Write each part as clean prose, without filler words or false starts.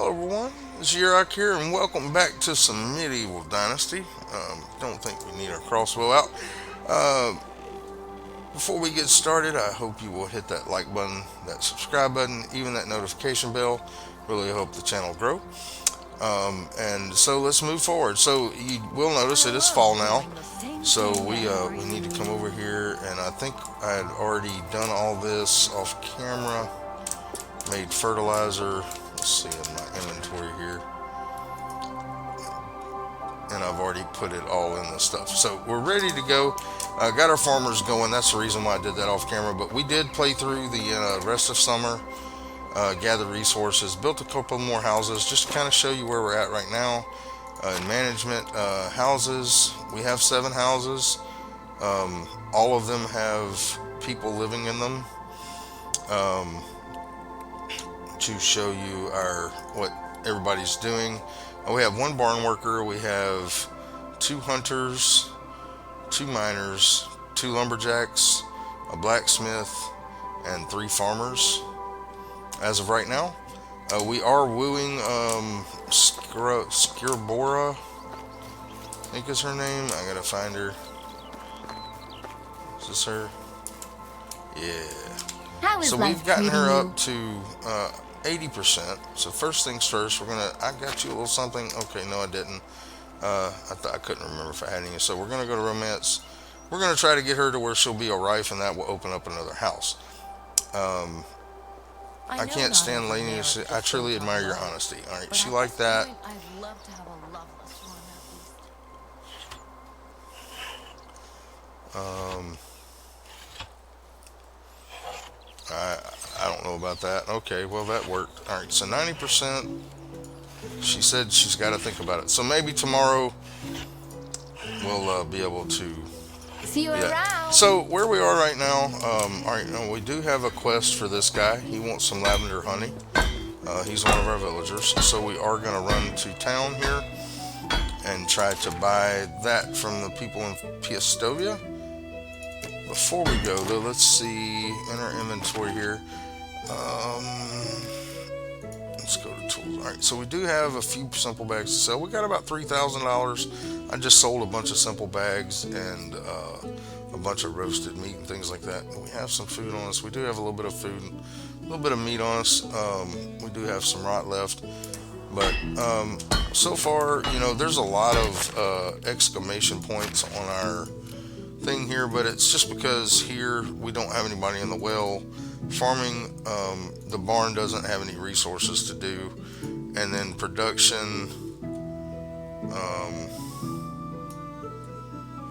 Hello everyone, it's Yurok here and welcome back to some medieval Dynasty. Don't think we need our crossbow out. Uh, Before we get started, I hope you will hit that like button, that subscribe button, even that notification bell. Really hope the channel grow. And so let's move forward. So you will notice it is fall now. So we need to come over here, and I think I had already done all this off camera. Made fertilizer. Let's see in my inventory here, and I've already put it all in the stuff. So we're ready to go. Got our farmers going. That's the reason why I did that off camera. But we did play through the rest of summer, gather resources, built a couple more houses, just to kind of show you where we're at right now. In management, houses, we have 7 houses. All of them have people living in them. To show you what everybody's doing. We have 1 barn worker, we have 2 hunters, 2 miners, 2 lumberjacks, a blacksmith, and 3 farmers as of right now. We are wooing Skirbora, I think is her name. I gotta find her. Is this her? Yeah. So we've gotten her up to 80%. So first things first, I got you a little something. Okay, no I didn't. I couldn't remember if I had any. So we're gonna go to romance. We're gonna try to get her to where she'll be a wife, and that will open up another house. I can't stand laziness. I truly admire your honesty. All right, she liked that. I don't know about that. Okay, well that worked. All right, so 90%. She said she's got to think about it. So maybe tomorrow we'll be able to see you around. So where we are right now, all right, no, we do have a quest for this guy. He wants some lavender honey. He's one of our villagers, so we are going to run to town here and try to buy that from the people in Piastovia. Before we go though, let's see in our inventory here. Let's go to tools. Alright, so we do have a few simple bags to sell. We got about $3,000. I just sold a bunch of simple bags and a bunch of roasted meat and things like that. We have some food on us. We do have a little bit of food, a little bit of meat on us. We do have some rot left. But so far, there's a lot of exclamation points on our thing here, but it's just because here we don't have anybody in the well. Farming, the barn doesn't have any resources to do, and then production,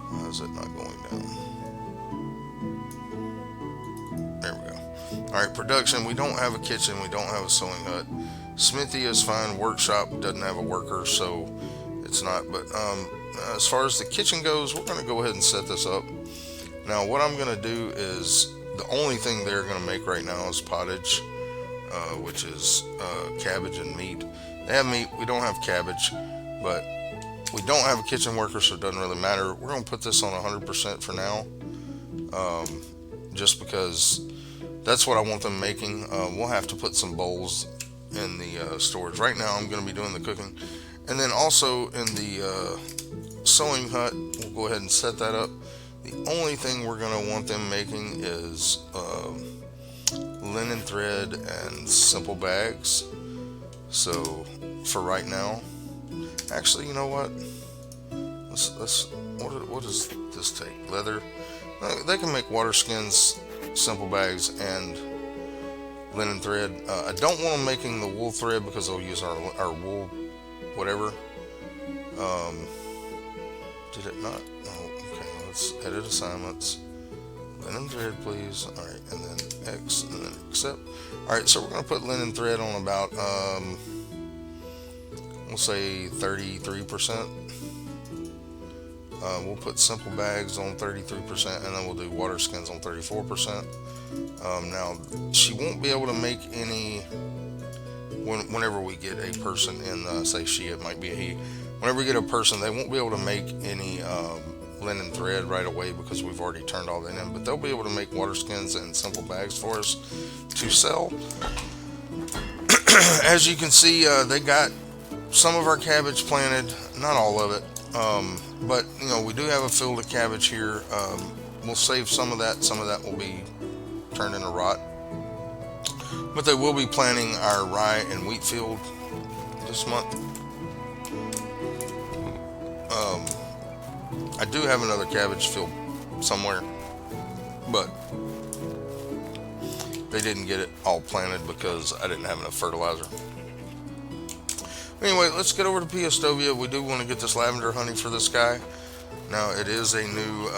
why is it not going down? There we go. Alright, production, we don't have a kitchen, we don't have a sewing hut. Smithy is fine, workshop doesn't have a worker, so it's not, but as far as the kitchen goes, we're going to go ahead and set this up. Now what I'm going to do is, the only thing they're going to make right now is pottage, which is cabbage and meat. They have meat, we don't have cabbage, but we don't have a kitchen worker, so it doesn't really matter. We're going to put this on 100% for now, just because that's what I want them making. We'll have to put some bowls in the storage. Right now I'm going to be doing the cooking. And then also in the sewing hut, we'll go ahead and set that up. The only thing we're going to want them making is linen thread and simple bags. So for right now, actually, you know what? What does this take? Leather. They can make water skins, simple bags, and linen thread. I don't want them making the wool thread because they'll use our wool, whatever. Did it not? Oh, okay. Let's edit assignments. Linen thread, please. All right, and then X, and then accept. All right, so we're gonna put linen thread on about, we'll say 33%. We'll put simple bags on 33%, and then we'll do water skins on 34%. Now, she won't be able to make any, whenever we get a person in, say she, it might be a he. Whenever we get a person, they won't be able to make any linen thread right away because we've already turned all that in, but they'll be able to make water skins and simple bags for us to sell. As you can see, they got some of our cabbage planted, not all of it, but you know we do have a field of cabbage here. We'll save some of that. Some of that will be turned into rot, but they will be planting our rye and wheat field this month. I do have another cabbage field somewhere, but they didn't get it all planted because I didn't have enough fertilizer. Anyway, let's get over to Piastovia. We do want to get this lavender honey for this guy. Now it is a new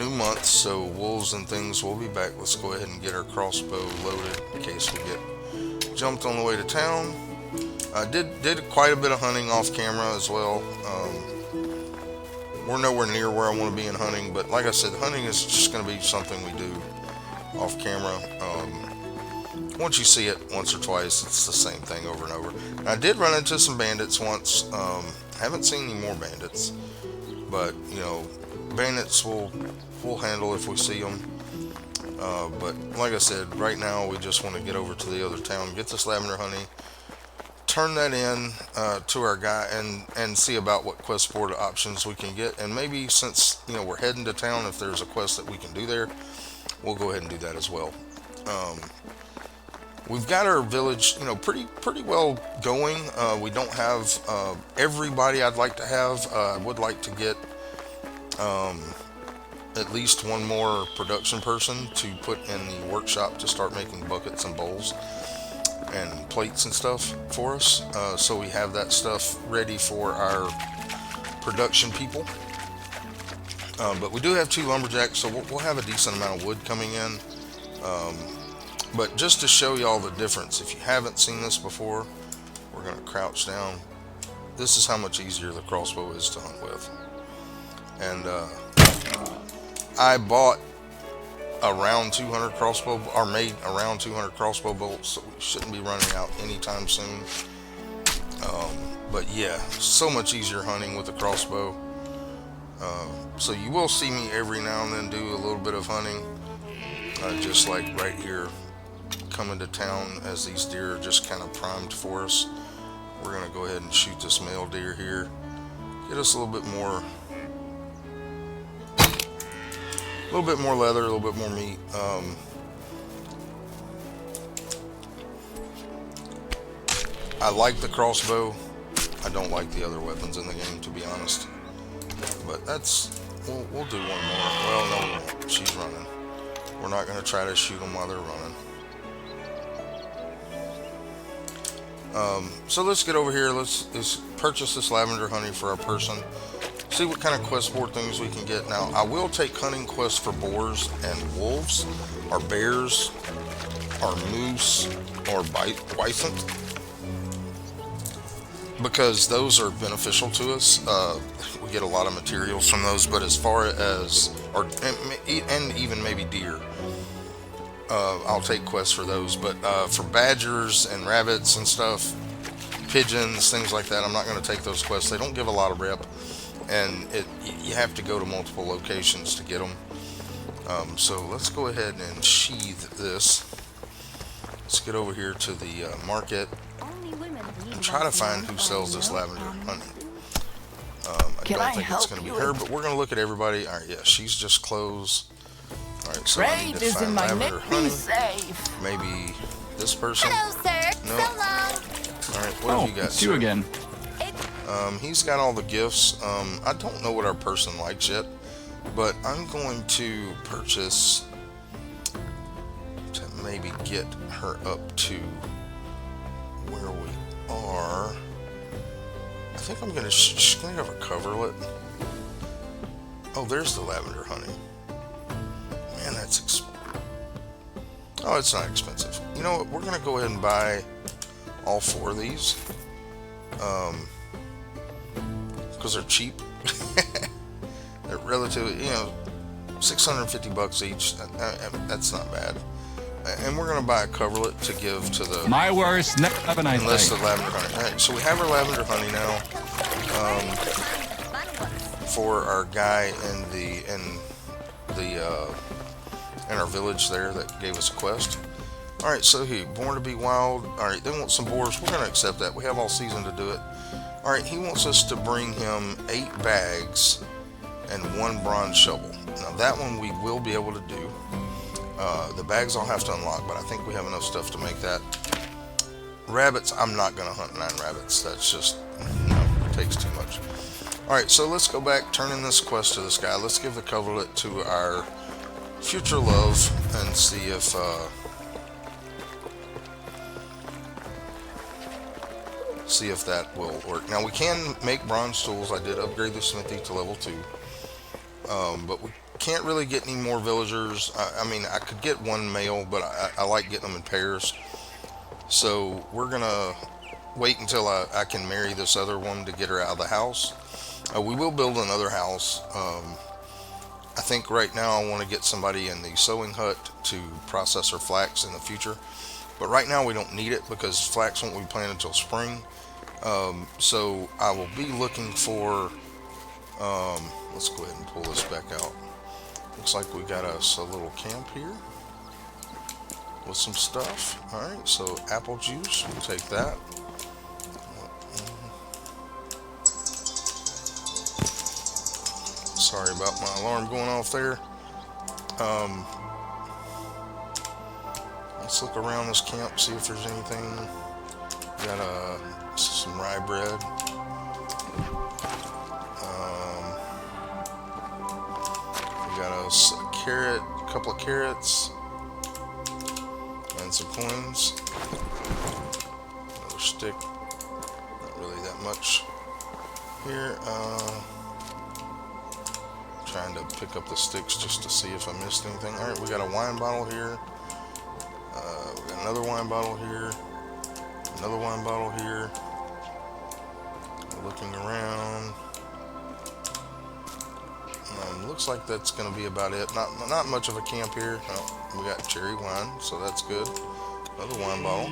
month, so wolves and things will be back. Let's go ahead and get our crossbow loaded in case we get jumped on the way to town. I did quite a bit of hunting off camera as well. We're nowhere near where I want to be in hunting, but like I said, hunting is just going to be something we do off camera. Once you see it once or twice, it's the same thing over and over. And I did run into some bandits once. Haven't seen any more bandits, but you know, bandits we'll handle if we see them. But like I said, right now we just want to get over to the other town, get this lavender honey, turn that in to our guy, and see about what quest board options we can get. And maybe since you know we're heading to town, if there's a quest that we can do there, we'll go ahead and do that as well. We've got our village, you know, pretty well going. We don't have everybody I'd like to have. I would like to get at least one more production person to put in the workshop to start making buckets and bowls and plates and stuff for us, so we have that stuff ready for our production people. But we do have 2 lumberjacks, so we'll have a decent amount of wood coming in. But just to show y'all the difference, if you haven't seen this before, we're going to crouch down. This is how much easier the crossbow is to hunt with. And I bought around 200 crossbow, or made around 200 crossbow bolts, so we shouldn't be running out anytime soon. But yeah, so much easier hunting with the crossbow. So you will see me every now and then do a little bit of hunting, just like right here, coming to town as these deer are just kind of primed for us. We're gonna go ahead and shoot this male deer here, get us a little bit more leather, a little bit more meat. I like the crossbow. I don't like the other weapons in the game, to be honest. But that's, we'll do one more. Well, no, we won't. She's running. We're not going to try to shoot them while they're running. So let's get over here. Let's purchase this lavender honey for our person. See what kind of quest board things we can get. Now, I will take hunting quests for boars and wolves, or bears, or moose, or bison, because those are beneficial to us. We get a lot of materials from those. But as far as, and even maybe deer, I'll take quests for those. But for badgers and rabbits and stuff, pigeons, things like that, I'm not going to take those quests. They don't give a lot of rep, and you have to go to multiple locations to get them. So let's go ahead and sheath this. Let's get over here to the market and try to find who sells this lavender honey. I don't think it's going to be her, but we're going to look at everybody. All right, yeah, she's just closed. All right, so I need to find lavender honey. Maybe this person. Hello, sir. No. So long. All right, what have you got? It's you again. He's got all the gifts. I don't know what our person likes yet, but I'm going to purchase to maybe get her up to where we are. I think I'm gonna just gonna have her coverlet. Oh, there's the lavender honey. Man, that's oh, it's not expensive. You know what? We're gonna go ahead and buy all 4 of these, because they're cheap. They're relatively, you know, $650 each. That's not bad. And we're gonna buy a coverlet to give to the. My worst. Have a nice Unless day. the lavender honey. All right, so we have our lavender honey now. For our guy in our village there that gave us a quest. Alright, so he, born to be wild. Alright, they want some boars. We're going to accept that. We have all season to do it. Alright, he wants us to bring him 8 bags and 1 bronze shovel. Now that one we will be able to do. The bags I'll have to unlock, but I think we have enough stuff to make that. Rabbits, I'm not going to hunt 9 rabbits. That's just, no, it takes too much. Alright, so let's go back, turn in this quest to this guy. Let's give the coverlet to our future love and see if that will work. Now we can make bronze tools. I did upgrade the smithy to level 2. But we can't really get any more villagers. I mean, I could get 1 male, but I like getting them in pairs. So we're gonna wait until I can marry this other one to get her out of the house. We will build another house. I think right now I want to get somebody in the sewing hut to process her flax in the future. But right now we don't need it because flax won't be planted until spring. So I will be looking for, let's go ahead and pull this back out. Looks like we got us a little camp here with some stuff. Alright, so apple juice, we'll take that. Sorry about my alarm going off there. Let's look around this camp, see if there's anything. We got some rye bread. We got a carrot, a couple of carrots, and some coins. Another stick. Not really that much here. Trying to pick up the sticks just to see if I missed anything. Alright, we got a wine bottle here. We got another wine bottle here. Another wine bottle here. Looking around. Looks like that's going to be about it. Not much of a camp here. Oh, we got cherry wine, so that's good. Another wine bottle.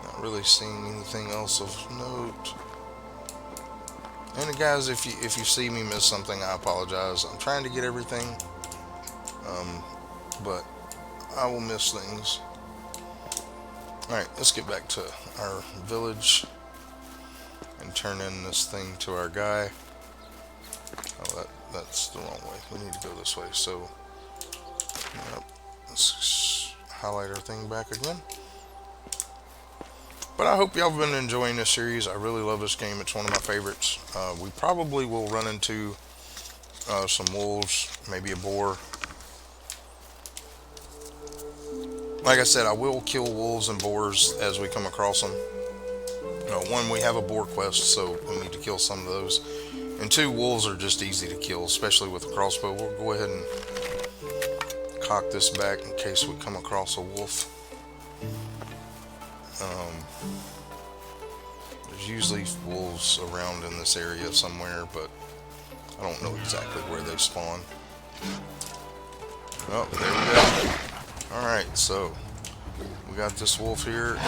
Not really seeing anything else of note. And guys, if you see me miss something, I apologize. I'm trying to get everything, but I will miss things. Alright, let's get back to our village and turn in this thing to our guy. Oh, that's the wrong way. We need to go this way. So, yep, let's highlight our thing back again. But I hope y'all have been enjoying this series. I really love this game. It's one of my favorites. We probably will run into some wolves, maybe a boar. Like I said, I will kill wolves and boars as we come across them. One, we have a boar quest, so we need to kill some of those. And 2, wolves are just easy to kill, especially with a crossbow. We'll go ahead and cock this back in case we come across a wolf. There's usually wolves around in this area somewhere, but I don't know exactly where they spawn. Oh, there we go. Alright, so we got this wolf here.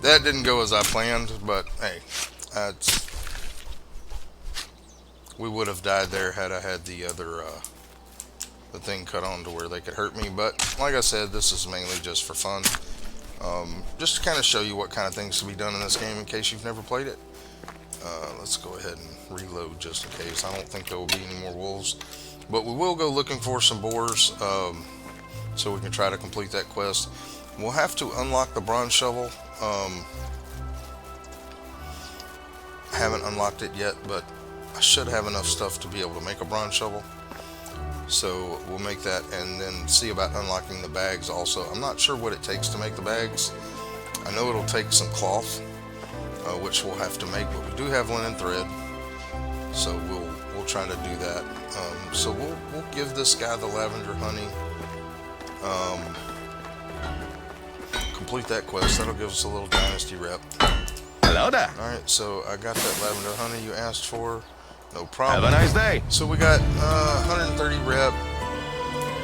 That didn't go as I planned, but hey, we would have died there had I had the other the thing cut on to where they could hurt me. But like I said, this is mainly just for fun, just to kind of show you what kind of things can be done in this game in case you've never played it. Let's go ahead and reload just in case. I don't think there will be any more wolves, but we will go looking for some boars, so we can try to complete that quest. We'll have to unlock the bronze shovel. Haven't unlocked it yet, but I should have enough stuff to be able to make a bronze shovel. So we'll make that and then see about unlocking the bags also. I'm not sure what it takes to make the bags. I know it'll take some cloth, which we'll have to make, but we do have linen thread, so we'll try to do that. So we'll give this guy the lavender honey. Complete that quest. That'll give us a little Dynasty rep. Hello there. Alright, so I got that lavender honey you asked for. No problem. Have a nice day. So we got 130 rep.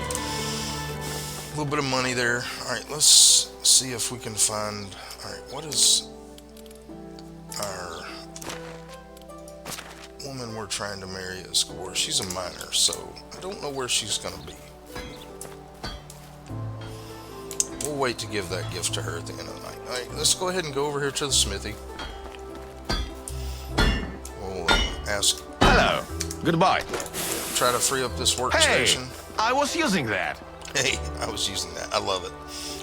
A little bit of money there. Alright, let's see if we can find... Alright, what is our woman we're trying to marry at score? She's a minor, so I don't know where she's going to be. We'll wait to give that gift to her at the end of the night. Alright, let's go ahead and go over here to the smithy. We'll ask... Hello. Goodbye. Try to free up this Hey, workstation. I was using that. Hey, I was using that. I love it.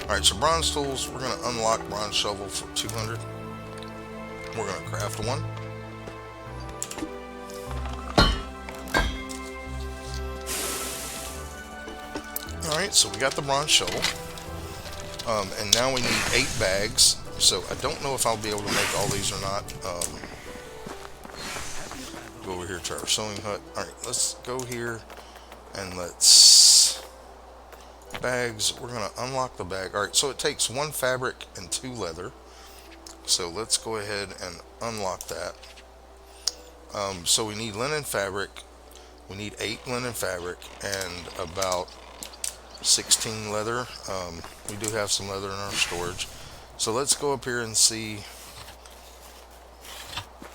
Alright, so bronze tools. We're going to unlock bronze shovel for 200. We're going to craft one. Alright, so we got the bronze shovel. And now we need 8 bags. So I don't know if I'll be able to make all these or not. Go over here to our sewing hut. Alright, let's go here and let's... Bags. We're going to unlock the bag. Alright, so it takes 1 fabric and 2 leather. So let's go ahead and unlock that. So we need linen fabric. We need 8 linen fabric and about 16 leather. We do have some leather in our storage. So let's go up here and see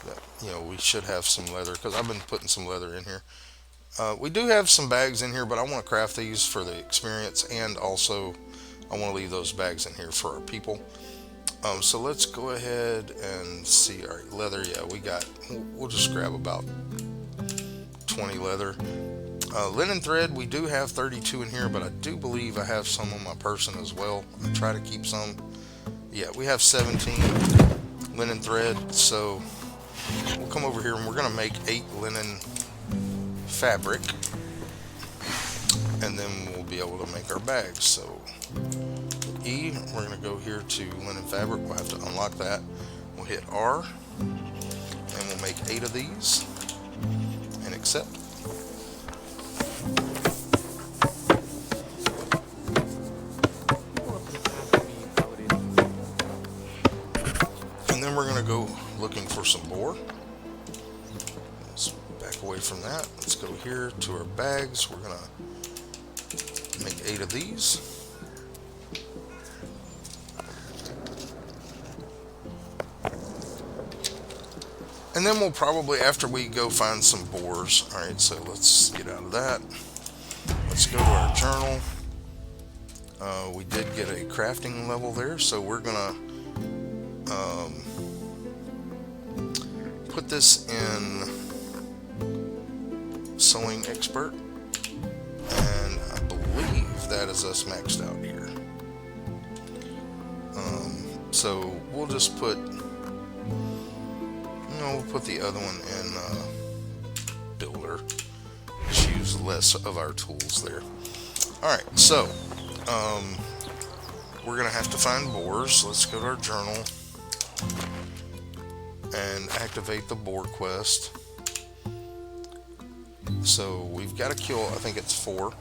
that, you know, we should have some leather because I've been putting some leather in here. We do have some bags in here, but I want to craft these for the experience, and also I want to leave those bags in here for our people. So let's go ahead and see. All right, leather. Yeah, we'll just grab about 20 leather. Linen thread, we do have 32 in here, but I do believe I have some on my person as well. I try to keep some. Yeah, we have 17 linen thread, so we'll come over here and we're going to make 8 linen fabric, and then we'll be able to make our bags. So E, we're going to go here to linen fabric. We'll have to unlock that. We'll hit R, and we'll make 8 of these, and accept. And then we're going to go looking for some boar. Let's back away from that. Let's go here to our bags. We're going to make 8 of these. And then we'll probably, after we go find some boars. Alright, so let's get out of that. Let's go to our journal. We did get a crafting level there, so we're gonna put this in sewing expert, and I believe that is us maxed out here. So we'll just put, we'll put the other one in builder. Just use less of our tools there. Alright, so we're gonna have to find boars. Let's go to our journal and activate the boar quest. So we've got to kill, I think it's 4.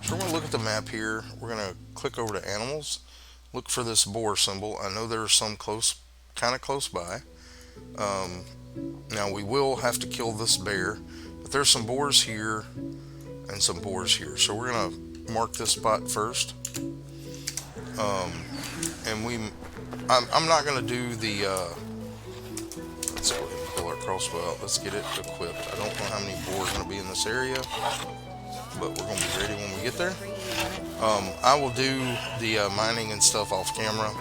So we're gonna look at the map here. We're gonna click over to animals, look for this boar symbol. I know there's some kind of close by. Now we will have to kill this bear, but there's some boars here and some boars here. So we're gonna mark this spot first. And I'm not gonna do the let's go ahead and pull our crossbow out. Let's get it equipped. I don't know how many boars are gonna be in this area, but we're gonna be ready when we get there. I will do the mining and stuff off camera,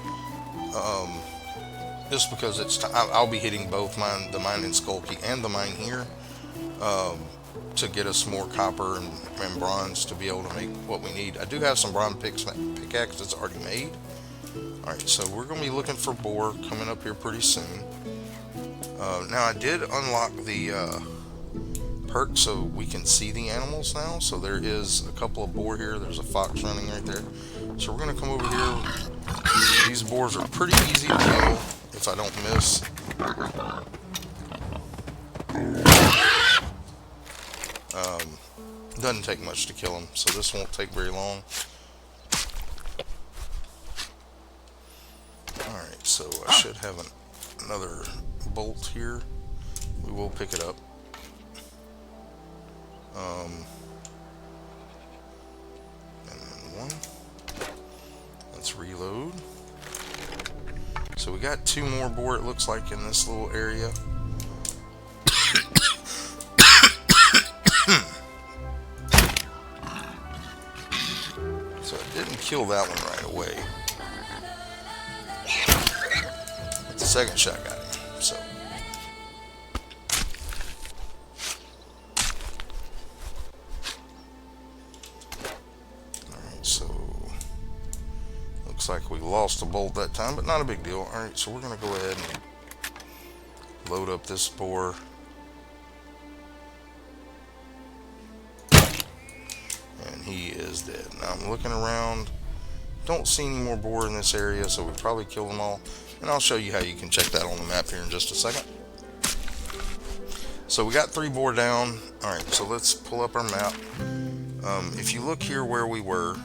just because I'll be hitting both the mine in Skulky and the mine here, to get us more copper and bronze to be able to make what we need. I do have some bronze pickaxes already made. Alright, so we're going to be looking for boar coming up here pretty soon. Now I did unlock the perked so we can see the animals now. So there is a couple of boar here. There's a fox running right there. So we're going to come over here. These boars are pretty easy to kill if I don't miss. Doesn't take much to kill them, so this won't take very long. Alright, so I should have another bolt here. We will pick it up. And then one. Let's reload. So we got 2 more boar, it looks like, in this little area. So I didn't kill that one right away. But the second shot got him. So alright, so looks like we lost a bolt that time, but not a big deal. Alright, so we're gonna go ahead and load up this boar. And he is dead. Now I'm looking around, don't see any more boar in this area, so we probably killed them all, and I'll show you how you can check that on the map here in just a second. So we got 3 boar down. Alright, so let's pull up our map. If you look here where we were,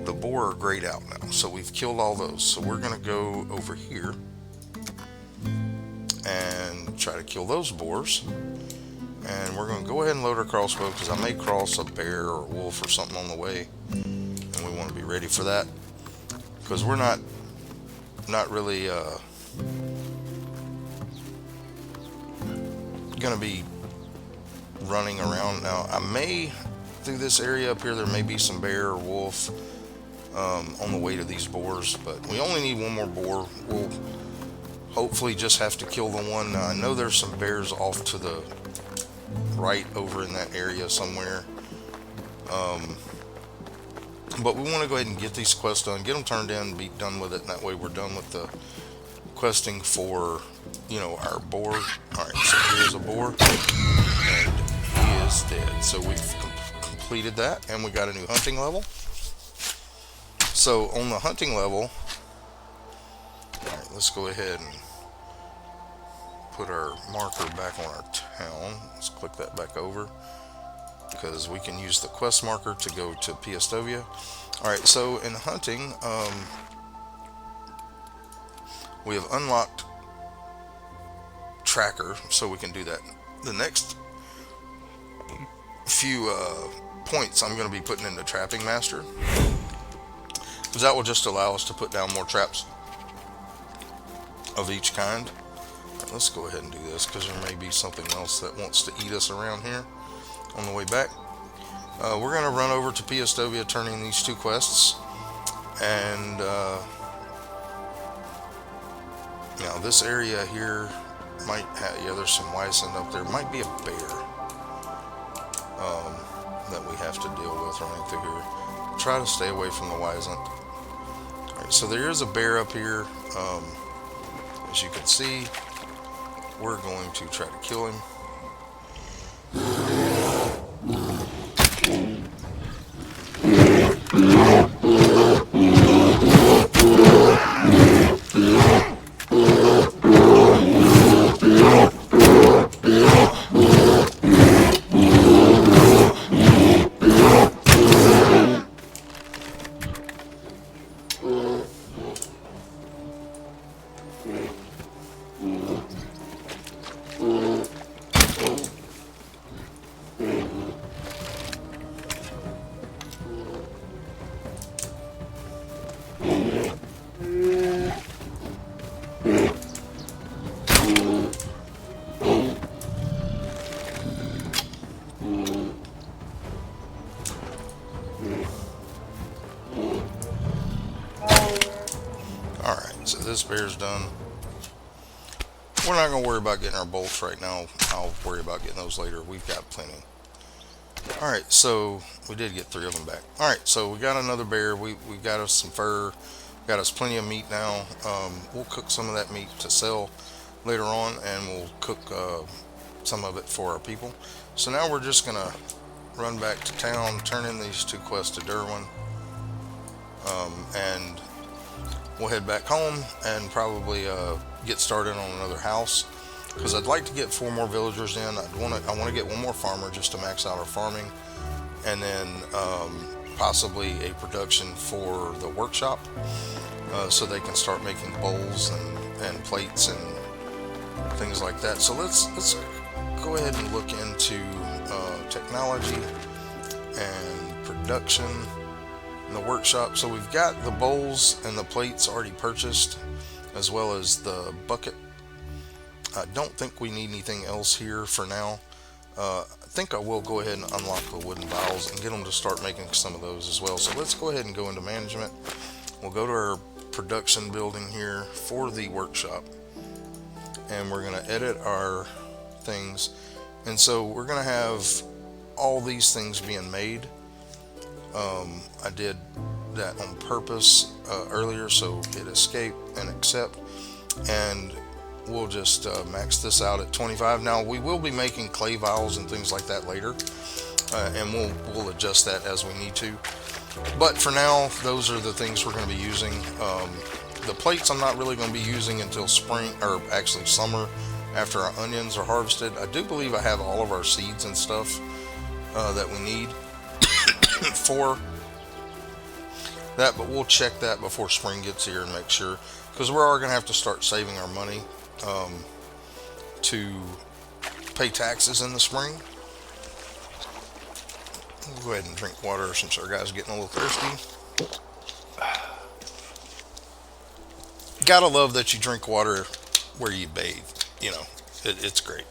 the boar are grayed out now, so we've killed all those. So we're gonna go over here and try to kill those boars. And we're going to go ahead and load our crossbow, because I may cross a bear or a wolf or something on the way, and we want to be ready for that, because we're not really going to be running around. Now I may, through this area up here, there may be some bear or wolf on the way to these boars, but we only need 1 more boar. We'll hopefully just have to kill the one. I know there's some bears off to the right over in that area somewhere, but we want to go ahead and get these quests done, get them turned in, be done with it, and that way we're done with the questing for, you know, our boar. Alright, so here's a boar, and he is dead. So we've completed that, and we got a new hunting level. So on the hunting level, alright, let's go ahead and put our marker back on our town. Let's click that back over, because we can use the quest marker to go to Piestovia. Alright, so in hunting, we have unlocked tracker, so we can do that. The next few points I'm going to be putting into trapping master, because that will just allow us to put down more traps of each kind. Let's go ahead and do this, because there may be something else that wants to eat us around here on the way back. We're going to run over to Piestovia, turning these 2 quests, and now this area here might have, yeah, there's some Wyson up there. Might be a bear that we have to deal with running through here. Try to stay away from the Wyson. Alright, so there is a bear up here. As you can see, we're going to try to kill him. So this bear's done. We're not going to worry about getting our bolts right now. I'll worry about getting those later. We've got plenty. Alright, so we did get 3 of them back. Alright, so we got another bear. We got us some fur. Got us plenty of meat now. We'll cook some of that meat to sell later on, and we'll cook some of it for our people. So now we're just gonna run back to town, turn in these 2 quests to Derwin, and we'll head back home and probably get started on another house, because I'd like to get 4 more villagers in. I want to get 1 more farmer just to max out our farming, and then possibly a production for the workshop, so they can start making bowls and plates and things like that. So let's go ahead and look into technology and production in the workshop. So we've got the bowls and the plates already purchased, as well as the bucket. I don't think we need anything else here for now. I think I will go ahead and unlock the wooden vials and get them to start making some of those as well. So let's go ahead and go into management. We'll go to our production building here for the workshop, and we're going to edit our things. And so we're going to have all these things being made. I did that on purpose earlier, so hit escape and accept, and we'll just max this out at 25. Now we will be making clay vials and things like that later, and we'll adjust that as we need to. But for now, those are the things we're going to be using. The plates I'm not really going to be using until spring, or actually summer, after our onions are harvested. I do believe I have all of our seeds and stuff that we need for that, but we'll check that before spring gets here and make sure, because we're going to have to start saving our money to pay taxes in the spring. We'll go ahead and drink water since our guy's getting a little thirsty. Gotta love that you drink water where you bathe. You know, it's great.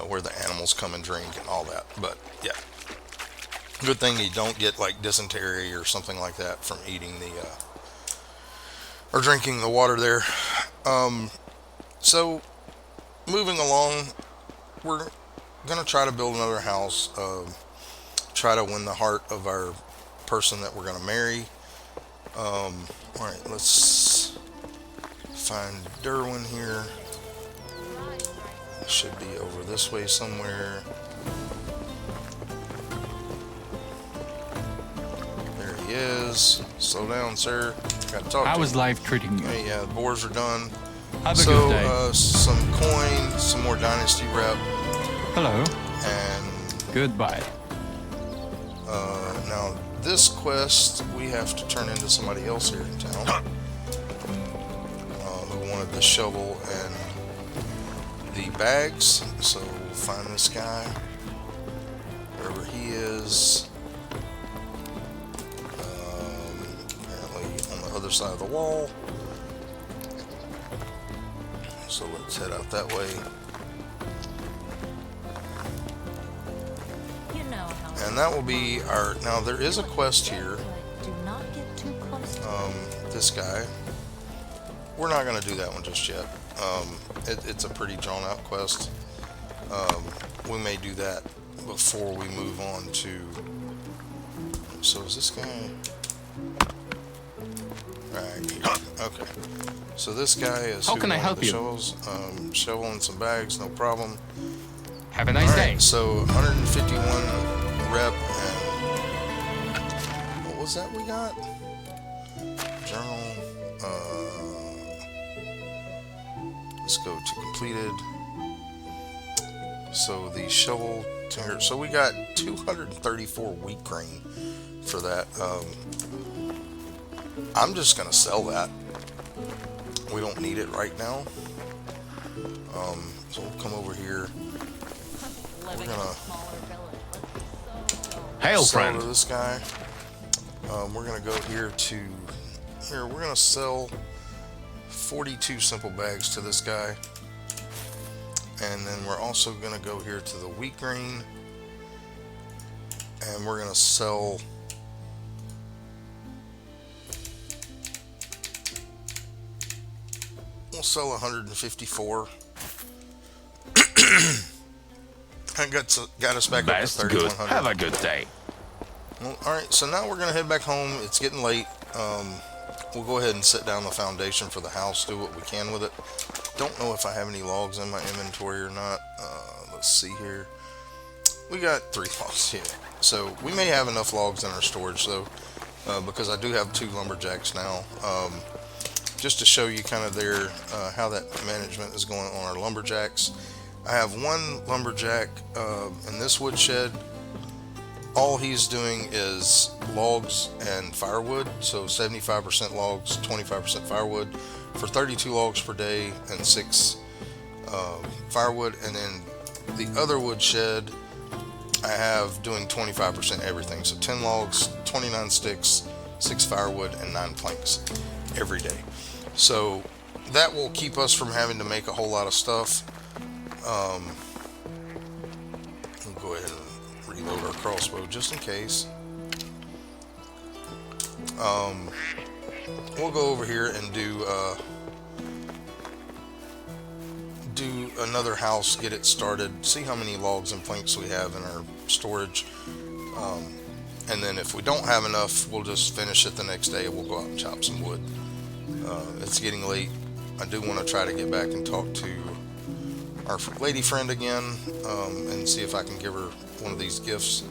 Where the animals come and drink and all that. But yeah, good thing you don't get like dysentery or something like that from eating or drinking the water there. So moving along, we're gonna try to build another house. Try to win the heart of our person that we're gonna marry. All right, let's find Derwin here. Should be over this way somewhere. There he is. Slow down, sir. Gotta talk How to is you. life treating you? Okay, yeah, the boars are done. Have a good day. Some coin, some more Dynasty rep, Hello. and Goodbye. now this quest we have to turn into somebody else here in town who wanted the shovel and the bags. So we'll find this guy wherever he is. Apparently on the other side of the wall. So let's head out that way. You know how. And that will be our. Now there is a quest here. Do not get too close to This guy. We're not going to do that one just yet. It's a pretty drawn out quest. We may do that before we move on to. So is this guy? Right here. Okay. So this guy is. How who can I wanted help the you? Shovels. Shoveling some bags, no problem. Have a nice All day. right, so 151 rep, and what was that we got? Journal. Let's go to completed. So the shovel to here. So we got 234 wheat grain for that. I'm just gonna sell that. We don't need it right now. So we'll come over here. living in gonna- a smaller village. Hail, Sell friend. to this guy. We're gonna go here to here. We're gonna sell 42 simple bags to this guy, and then we're also gonna go here to the wheat grain, and we're gonna sell. We'll sell 154. I got us back up to Best good. 3,100. Have a good day. Well, all right, so now we're gonna head back home. It's getting late. We'll go ahead and set down the foundation for the house, do what we can with it. Don't know if I have any logs in my inventory or not. Let's see here. We got 3 logs, yeah. So we may have enough logs in our storage though, because I do have 2 lumberjacks now. Just to show you kind of their how that management is going on our lumberjacks. I have 1 lumberjack in this woodshed. All he's doing is logs and firewood, so 75% logs, 25% firewood for 32 logs per day and 6 firewood. And then the other woodshed I have doing 25% everything, so 10 logs, 29 sticks, 6 firewood, and 9 planks every day. So that will keep us from having to make a whole lot of stuff. We'll go ahead and reload our crossbow just in case. We'll go over here and do another house, get it started, see how many logs and planks we have in our storage, and then if we don't have enough, we'll just finish it the next day. We'll go out and chop some wood. It's getting late. I do want to try to get back and talk to our lady friend again, and see if I can give her one of these gifts.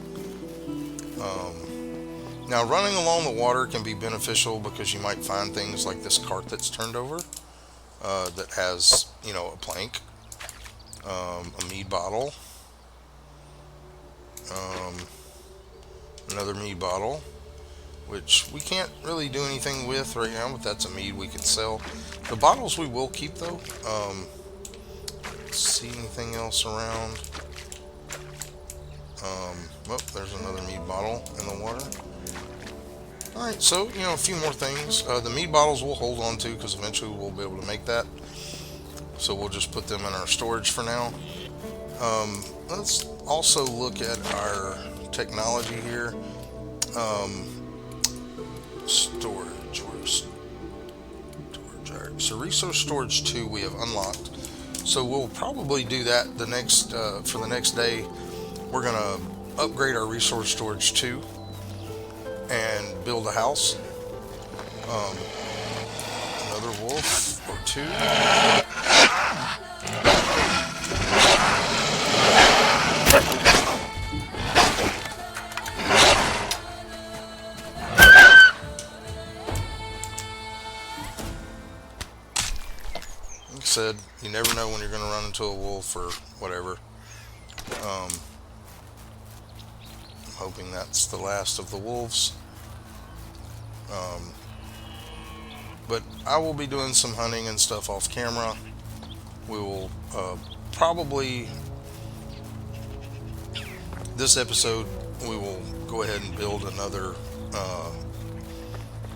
Now, running along the water can be beneficial because you might find things like this cart that's turned over that has, a plank, a mead bottle, another mead bottle, which we can't really do anything with right now, but that's a mead we could sell. The bottles we will keep though. See anything else around? Oh, there's another mead bottle in the water. Alright, so, a few more things. The mead bottles we'll hold on to because eventually we'll be able to make that. So we'll just put them in our storage for now. Let's also look at our technology here. Storage. Where's storage? Alright, so resource storage 2 we have unlocked. So we'll probably do that for the next day. We're gonna upgrade our resource storage 2 and build a house. Another wolf or 2. Like I said, you never know when you're going to run into a wolf or whatever. I'm hoping that's the last of the wolves. But I will be doing some hunting and stuff off camera. We will probably, this episode, we will go ahead and build another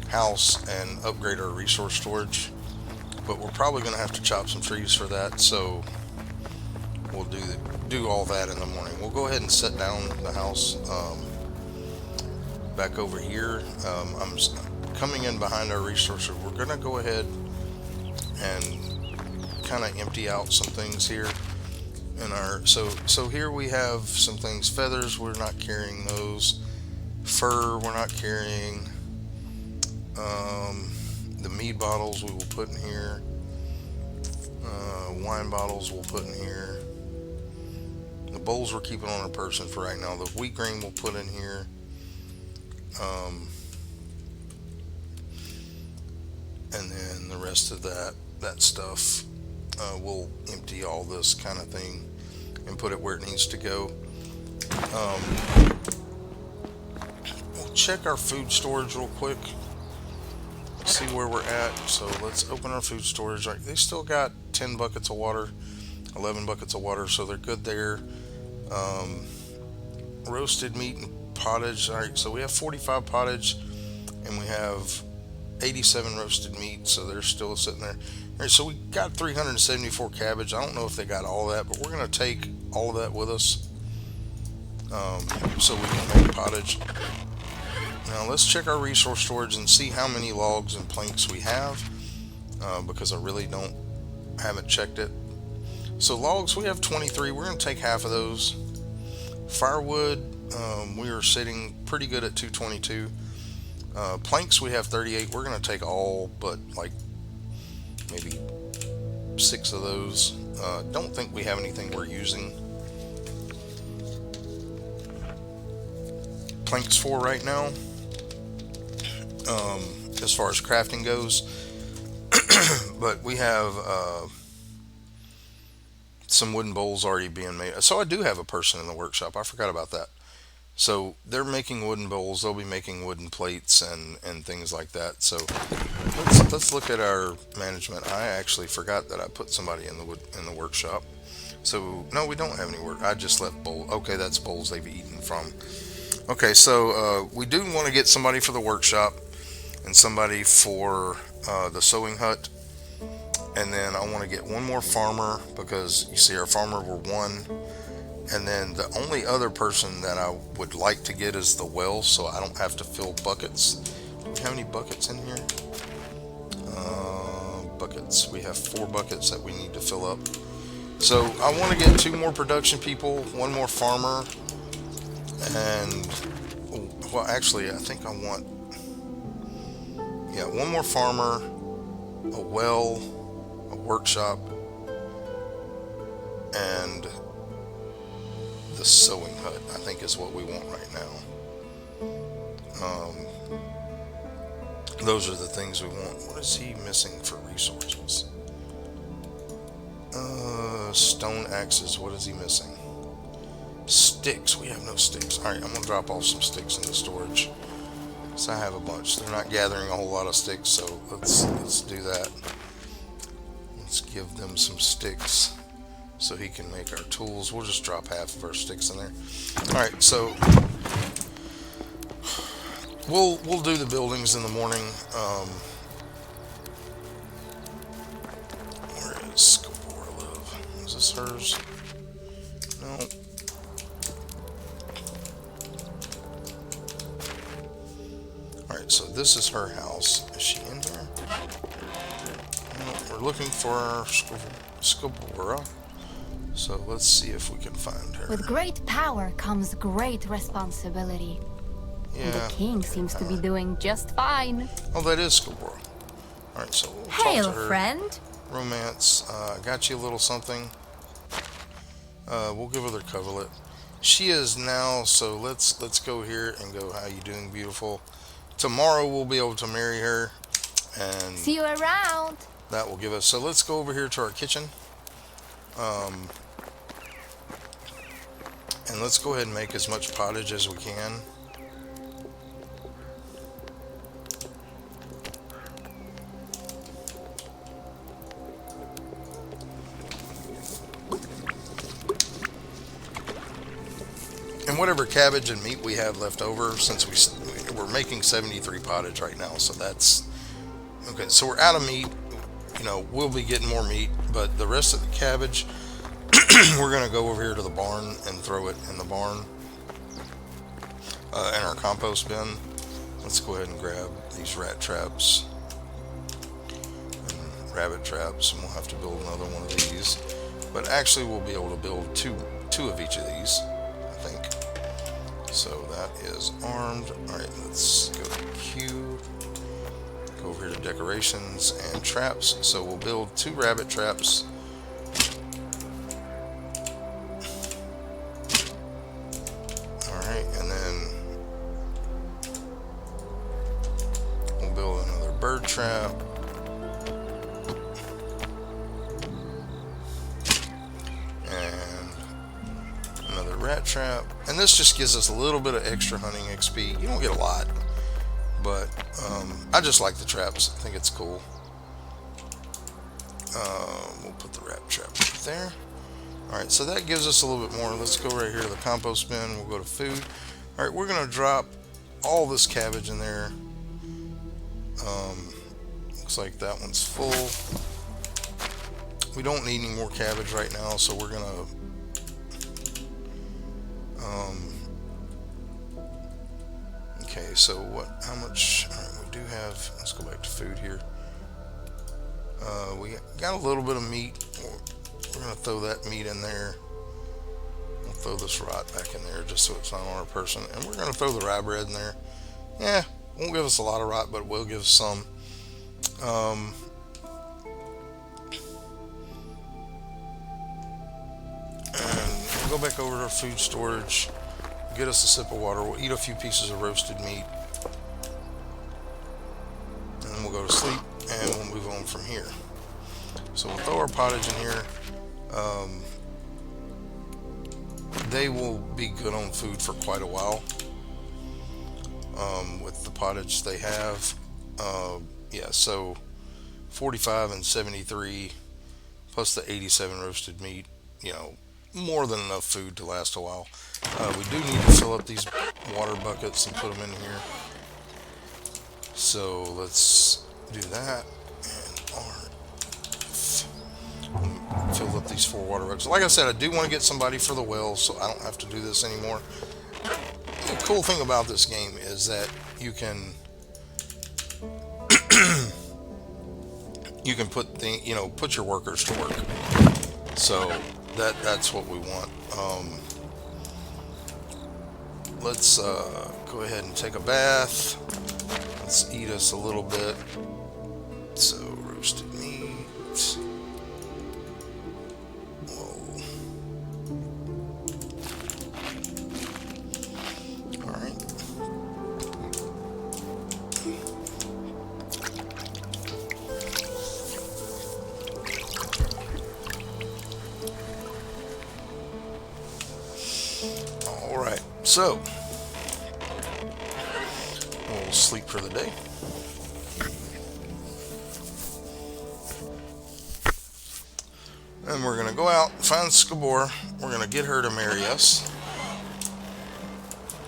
house and upgrade our resource storage. But we're probably going to have to chop some trees for that, so we'll do all that in the morning. We'll go ahead and set down the house back over here. I'm coming in behind our resources. We're going to go ahead and kind of empty out some things here in our, so here we have some things. Feathers, we're not carrying those. Fur, we're not carrying. The mead bottles we will put in here. Wine bottles we'll put in here. The bowls we're keeping on our person for right now. The wheat grain we'll put in here. And then the rest of that stuff, we'll empty all this kind of thing and put it where it needs to go. We'll check our food storage real quick. See where we're at. So let's open our food storage. Right, they still got 10 buckets of water, 11 buckets of water, so they're good there. Roasted meat and pottage. All right, so we have 45 pottage and we have 87 roasted meat, so they're still sitting there. All right, so we got 374 cabbage. I don't know if they got all of that, but we're gonna take all of that with us, so we can make pottage. Now let's check our resource storage and see how many logs and planks we have, because I really haven't checked it. So logs, we have 23. We're going to take half of those. Firewood, we are sitting pretty good at 222. Planks, we have 38. We're going to take all but like maybe 6 of those. Don't think we have anything we're using. planks for right now, as far as crafting goes. But we have some wooden bowls already being made. So I do have a person in the workshop. I forgot about that. So they're making wooden bowls. They'll be making wooden plates and things like that. So let's look at our management. I actually forgot that I put somebody in the workshop. So no, we don't have any work. I just left bowl. Okay, that's bowls they've eaten from. Okay, so we do want to get somebody for the workshop and somebody for the sewing hut. And then I want to get one more farmer, because you see our farmer were one. And then the only other person that I would like to get is the well, so I don't have to fill buckets. Do we have any buckets in here? Buckets. We have 4 buckets that we need to fill up. So I want to get 2 more production people, 1 more farmer, and well, actually, I think I want 1 more farmer, a well, a workshop, and the sewing hut, I think, is what we want right now. Those are the things we want. What is he missing for resources? Stone axes. What is he missing? Sticks. We have no sticks. All right, I'm gonna drop off some sticks in the storage. So I have a bunch. They're not gathering a whole lot of sticks, so let's do that. Let's give them some sticks so he can make our tools. We'll just drop half of our sticks in there. All right, so we'll do the buildings in the morning. Where is Scabora live? Is this hers? No. All right, so this is her house. Is she in here? No, we're looking for Scabora. So let's see if we can find her. With great power comes great responsibility. And the king seems to be doing just fine. Oh, that is Scabora. Alright, so we'll Hail, talk to her. friend. Romance. Got you a little something. We'll give her the coverlet. She is now, so let's go here and go, how you doing, beautiful? Tomorrow we'll be able to marry her. And see you around. That will give us, so let's go over here to our kitchen. And let's go ahead and make as much pottage as we can. And whatever cabbage and meat we have left over, since we're making 73 pottage right now, so that's okay. So we're out of meat. You know, we'll be getting more meat, but the rest of the cabbage, we're gonna go over here to the barn and throw it in the barn, in our compost bin. Let's go ahead and grab these rat traps and rabbit traps, and we'll have to build another one of these. But actually, we'll be able to build two of each of these, I think. So that is armed. All right, let's go to Q. Go over here to decorations and traps. So we'll build 2 rabbit traps. All right, and then we'll build another bird trap. And another rat trap. And this just gives us a little bit of extra hunting XP. You don't get a lot, but I just like the traps. I think it's cool. We'll put the rat trap right there. Alright, so that gives us a little bit more. Let's go right here to the compost bin. We'll go to food. Alright, we're going to drop all this cabbage in there. Looks like that one's full. We don't need any more cabbage right now, so we're going to okay, so how much? Alright, we do have, let's go back to food here. We got a little bit of meat. We're going to throw that meat in there. We'll throw this rot back in there just so it's not on our person. And we're going to throw the rye bread in there. Yeah, won't give us a lot of rot, but it will give us some. And we'll go back over to our food storage. get us a sip of water. We'll eat a few pieces of roasted meat, and then we'll go to sleep, and we'll move on from here. So we'll throw our pottage in here. They will be good on food for quite a while. With the pottage they have, yeah. So 45 and 73 plus the 87 roasted meat. You know, more than enough food to last a while. We do need to fill up these water buckets and put them in here. So let's do that. And fill up these 4 water buckets. Like I said, I do want to get somebody for the well, so I don't have to do this anymore. The cool thing about this game is that you can put your workers to work. So that's what we want. Let's go ahead and take a bath. Let's eat us a little bit. So roasted meat. Whoa. All right. So, we'll sleep for the day. And we're going to go out and find Skabor. We're going to get her to marry us.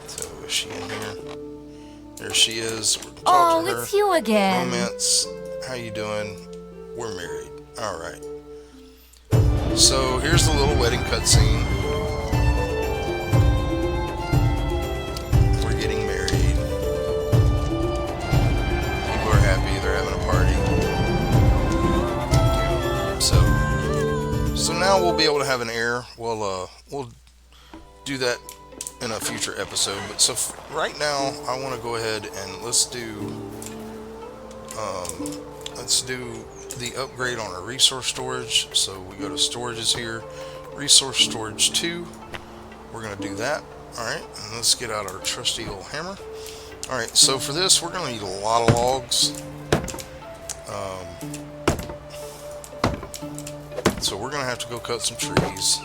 So, is she in here? There she is. We're gonna talk to her. It's you again. Romance. How you doing? We're married. All right. So, here's the little wedding cutscene. So now we'll be able to have an heir. We'll do that in a future episode. But so right now, I want to go ahead and let's do the upgrade on our resource storage. So we go to storages here, resource storage 2. We're gonna do that. All right, and let's get out our trusty old hammer. All right, so for this, we're gonna need a lot of logs. So we're going to have to go cut some trees.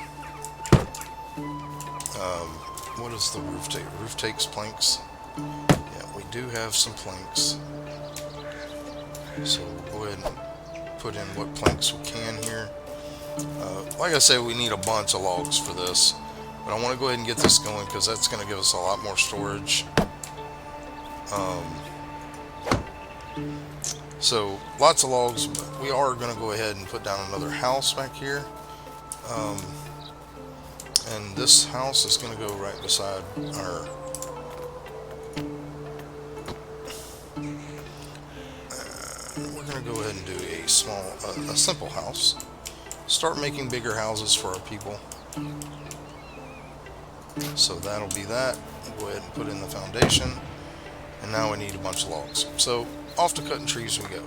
What does the roof take? Roof takes planks. Yeah, we do have some planks. So we'll go ahead and put in what planks we can here. Like I said, we need a bunch of logs for this. But I want to go ahead and get this going because that's going to give us a lot more storage. So lots of logs. We are going to go ahead and put down another house back here, and this house is going to go right beside our. We're going to go ahead and do a simple house. Start making bigger houses for our people. So that'll be that. We'll go ahead and put in the foundation, and now we need a bunch of logs. So off to cutting trees we go.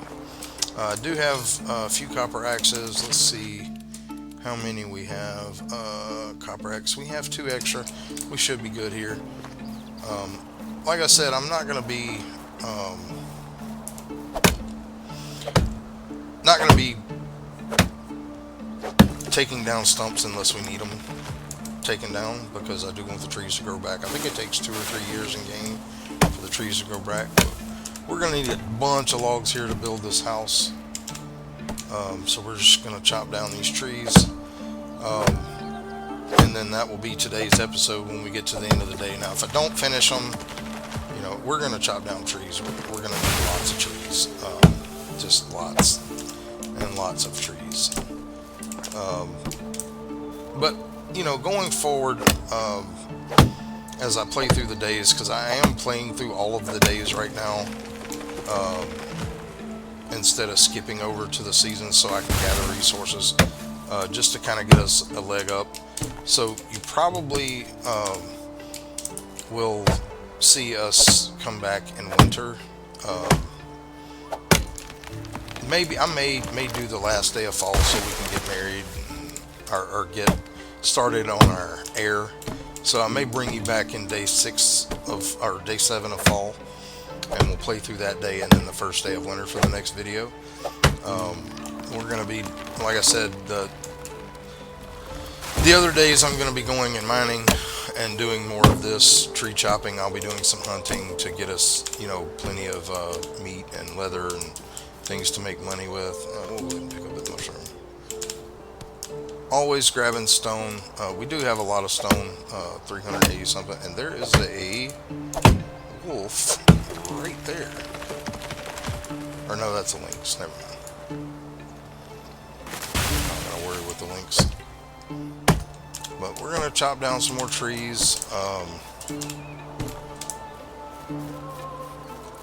I do have a few copper axes. Let's see how many we have. Copper axe. We have 2 extra. We should be good here. Like I said, I'm not going to be taking down stumps unless we need them taken down, because I do want the trees to grow back. I think it takes 2 or 3 years in game for the trees to grow back. We're going to need a bunch of logs here to build this house. So we're just going to chop down these trees. And then that will be today's episode when we get to the end of the day. Now, if I don't finish them, we're going to chop down trees. We're going to need lots of trees. Just lots and lots of trees. But, going forward, as I play through the days, because I am playing through all of the days right now, instead of skipping over to the seasons so I can gather resources, just to kind of get us a leg up. So you probably will see us come back in winter. Maybe I may do the last day of fall so we can get married or get started on our heir. So I may bring you back in day 6 of, or day 7 of fall, and we'll play through that day and then the first day of winter for the next video. We're going to be, like I said, the other days I'm going to be going and mining and doing more of this tree chopping. I'll be doing some hunting to get us, you know, plenty of meat and leather and things to make money with. We'll go ahead and pick up that mushroom. Always grabbing stone. We do have a lot of stone, 380 something, and there is a wolf right there. Or no, that's a lynx. Never mind. Not gonna worry with the lynx. But we're gonna chop down some more trees.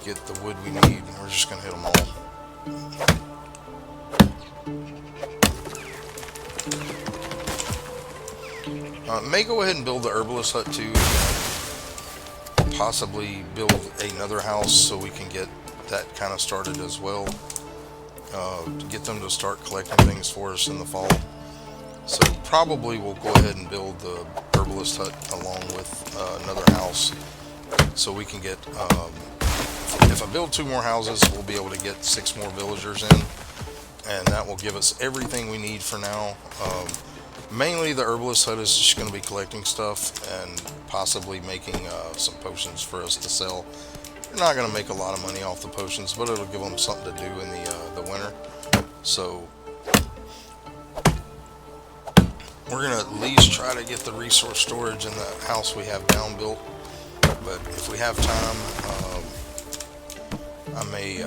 Get the wood we need. We're just gonna hit them all. May go ahead and build the herbalist hut too. Possibly build another house so we can get that kind of started as well. To get them to start collecting things for us in the fall. So probably we'll go ahead and build the herbalist hut along with another house so we can get, if I build 2 more houses, we'll be able to get 6 more villagers in, and that will give us everything we need for now. Mainly the herbalist hut is just going to be collecting stuff and possibly making some potions for us to sell. We're not going to make a lot of money off the potions, but it'll give them something to do in the winter. So we're going to at least try to get the resource storage in the house we have down built. But if we have time, I may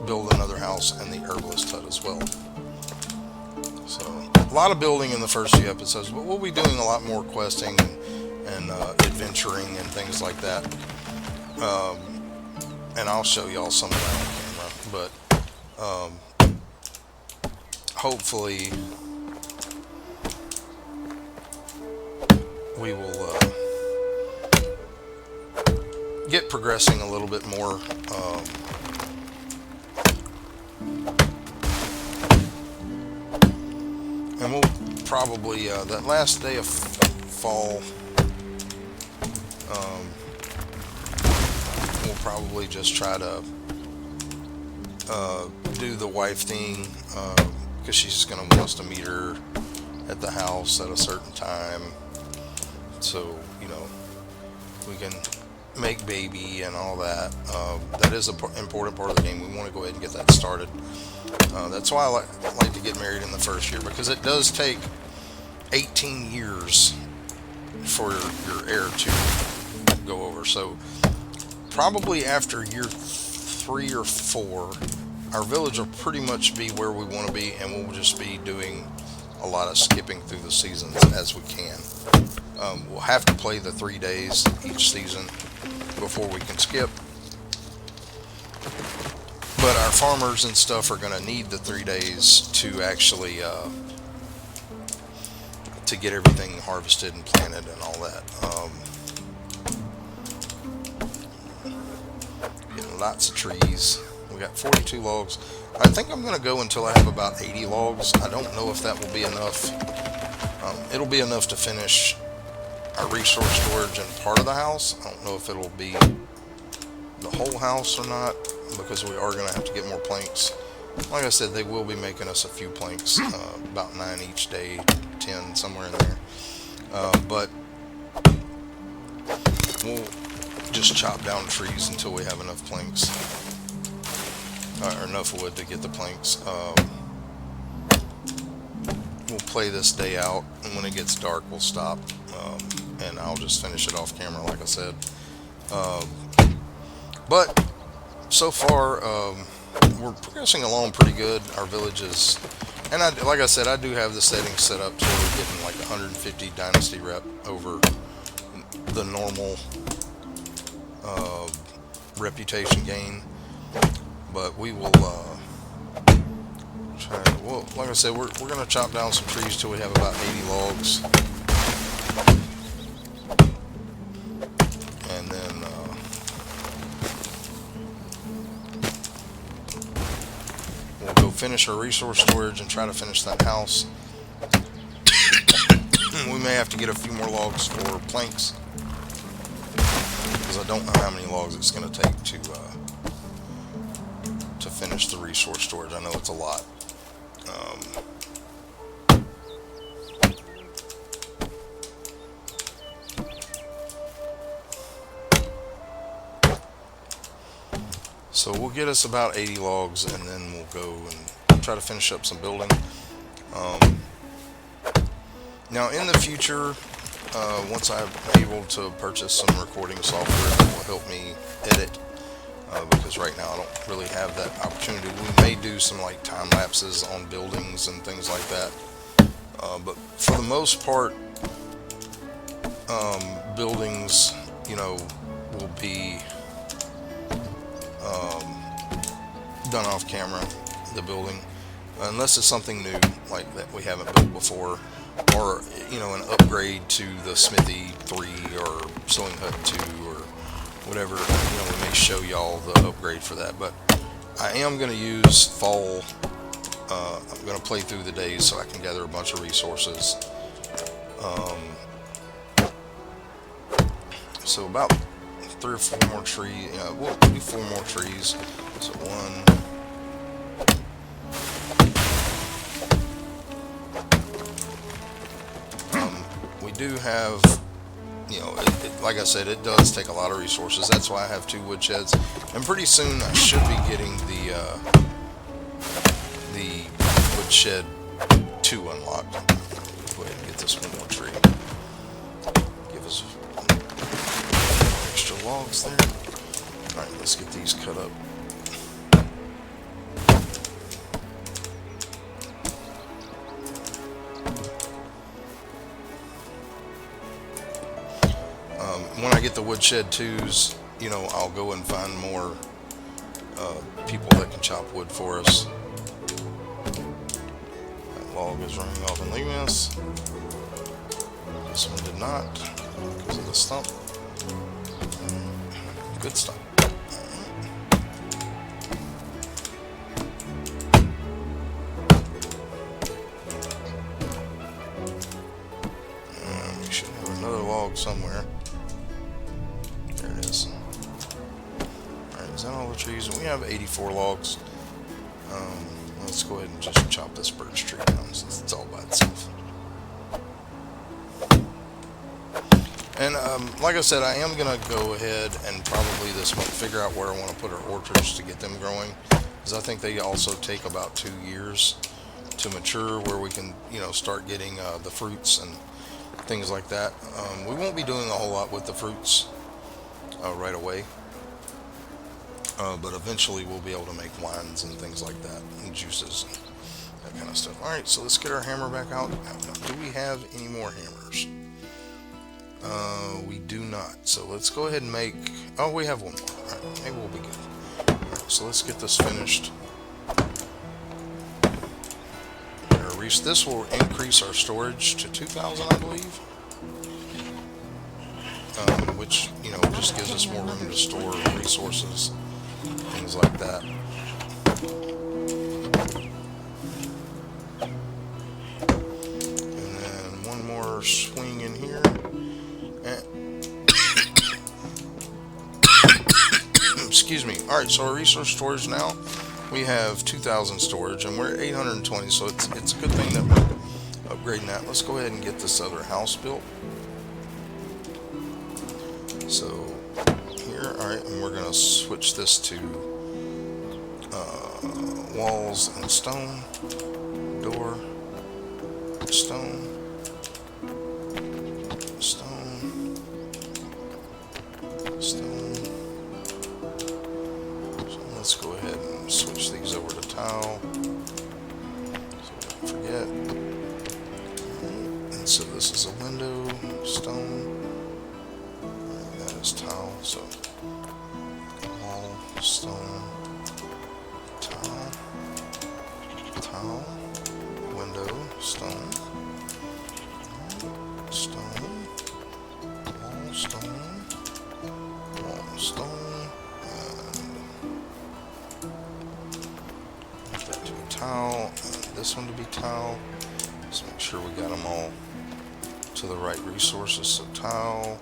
build another house and the herbalist hut as well. So a lot of building in the first few episodes, but we'll be doing a lot more questing and adventuring and things like that. And I'll show y'all some of that on camera. But hopefully we will get progressing a little bit more. And we'll probably, that last day of fall, we'll probably just try to do the wife thing, because she's just going to want us to meet her at the house at a certain time. So, you know, we can make baby and all that. That is an important part of the game. We want to go ahead and get that started. That's why I like to get married in the first year, because it does take 18 years for your heir to go over. So probably after year 3 or 4, our village will pretty much be where we want to be, and we'll just be doing a lot of skipping through the seasons as we can. We'll have to play the 3 days each season before we can skip. But our farmers and stuff are going to need the 3 days to actually to get everything harvested and planted and all that. Getting lots of trees. We got 42 logs. I think I'm going to go until I have about 80 logs. I don't know if that will be enough. It'll be enough to finish our resource storage and part of the house. I don't know if it'll be the whole house or not, because we are going to have to get more planks. Like I said, they will be making us a few planks, about 9 each day, 10 somewhere in there. But we'll just chop down trees until we have enough planks, or enough wood to get the planks. We'll play this day out, and when it gets dark, we'll stop, and I'll just finish it off camera, like I said. But so far, we're progressing along pretty good. Our village is, and like I said, I do have the settings set up so we're getting like 150 Dynasty rep over the normal reputation gain. But we will try. Well, like I said, we're going to chop down some trees till we have about 80 logs, and then we'll go finish our resource storage and try to finish that house. We may have to get a few more logs for planks, because I don't know how many logs it's going to take to finish the resource storage. I know it's a lot. So we'll get us about 80 logs, and then we'll go and try to finish up some building. Now in the future, once I'm able to purchase some recording software that will help me edit, because right now I don't really have that opportunity. We may do some like time lapses on buildings and things like that, but for the most part, buildings, will be done off camera. The building, unless it's something new like that we haven't built before, or an upgrade to the Smithy 3 or Sewing Hut 2 or whatever. We may show y'all the upgrade for that, but I am going to use fall. I'm going to play through the days so I can gather a bunch of resources. So about 3 or 4 more trees. We'll do 4 more trees. So 1. We do have, like I said, it does take a lot of resources. That's why I have 2 woodsheds, and pretty soon I should be getting the woodshed 2 unlocked. Go ahead and get this 1 more tree. Give us extra logs there. All right, let's get these cut up. When I get the woodshed 2s, I'll go and find more people that can chop wood for us. That log is running off and leaving us. This one did not, because of the stump. Good stump. We should have another log somewhere. Is that all the trees? We have 84 logs. Let's go ahead and just chop this birch tree down since it's all by itself. And like I said, I am going to go ahead and probably this month figure out where I want to put our orchards to get them growing, because I think they also take about 2 years to mature, where we can start getting the fruits and things like that. We won't be doing a whole lot with the fruits right away. But eventually we'll be able to make wines and things like that, and juices and that kind of stuff. Alright, so let's get our hammer back out. Do we have any more hammers? We do not. So let's go ahead and make... Oh, we have 1 more. Alright, maybe we'll be good. Alright, so let's get this finished. This will increase our storage to 2,000, I believe. Which, just gives us more room to store resources. Things like that. And then 1 more swing in here. Excuse me. Alright, so our resource storage now, we have 2,000 storage, and we're at 820, so it's a good thing that we're upgrading that. Let's go ahead and get this other house built. So here, alright, and we're going to switch this to walls and stone, door, stone, stone, stone. So let's go ahead and switch these over to tile, so we don't forget. And so this is a window, stone. That is tile, so wall, stone, tile, tile, window, stone, stone, wall, stone, wall, stone, and make that to be tile, and this one to be tile. Just make sure we got them all to the right resources. So tile,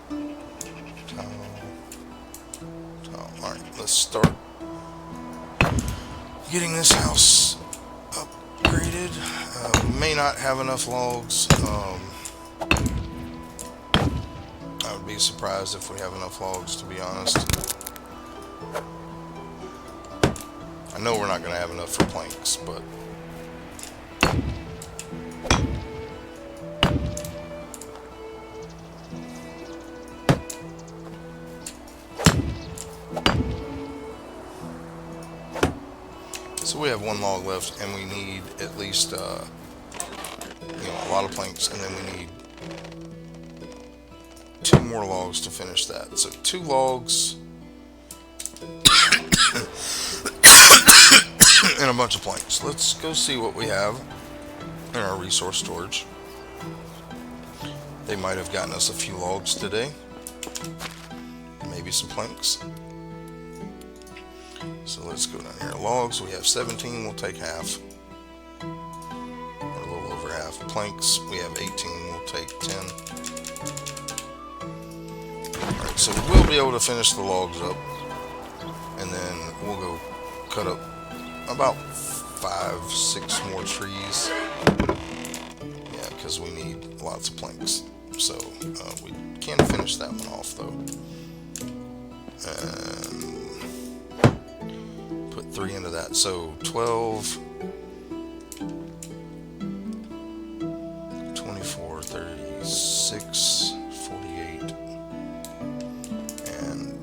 tile, tile. Alright, let's start getting this house upgraded. We may not have enough logs. I would be surprised if we have enough logs, to be honest. I know we're not going to have enough for planks, but so we have one log left, and we need at least a lot of planks, and then we need 2 more logs to finish that. So 2 logs and a bunch of planks. Let's go see what we have in our resource storage. They might have gotten us a few logs today, maybe some planks. So let's go down here. Logs, we have 17, we'll take half, or a little over half. Planks, we have 18, we'll take 10. Alright, so we'll be able to finish the logs up, and then we'll go cut up about 5-6 more trees. Yeah, because we need lots of planks. So we can finish that one off though. And put 3 into that. So 12, 24, 36, 48, and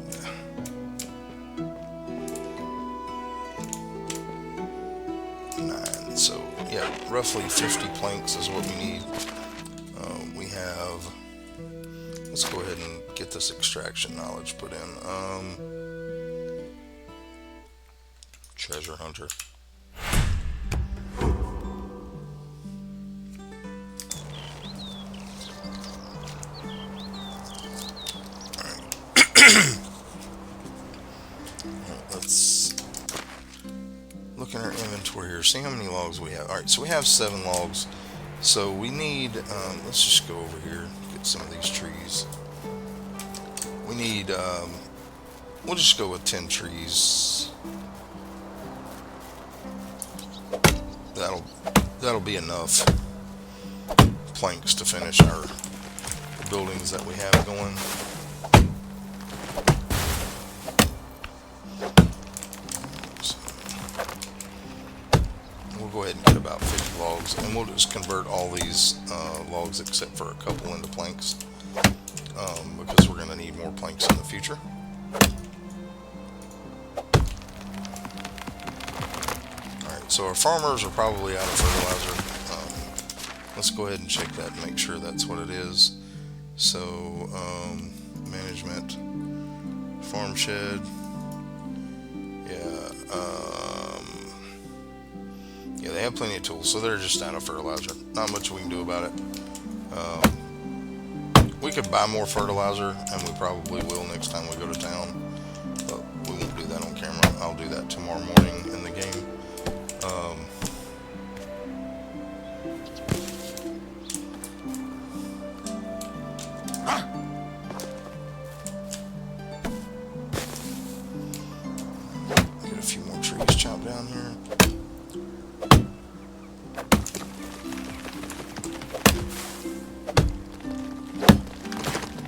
9. So yeah, roughly 50 planks is what we need. We have, let's go ahead and get this extraction knowledge put in. Treasure hunter. Let's look in our inventory here, see how many logs we have. Alright, so we have 7 logs. So we need, let's just go over here, get some of these trees. We need, we'll just go with 10 trees. That'll be enough planks to finish the buildings that we have going. So we'll go ahead and get about 50 logs, and we'll just convert all these logs except for a couple into planks, because we're going to need more planks in the future. So our farmers are probably out of fertilizer. Let's go ahead and check that and make sure that's what it is. So management, farm shed, yeah, yeah, they have plenty of tools, so they're just out of fertilizer. Not much we can do about it. We could buy more fertilizer, and we probably will next time we go to town, but we won't do that on camera. I'll do that tomorrow morning in the game. Get a few more trees chopped down here.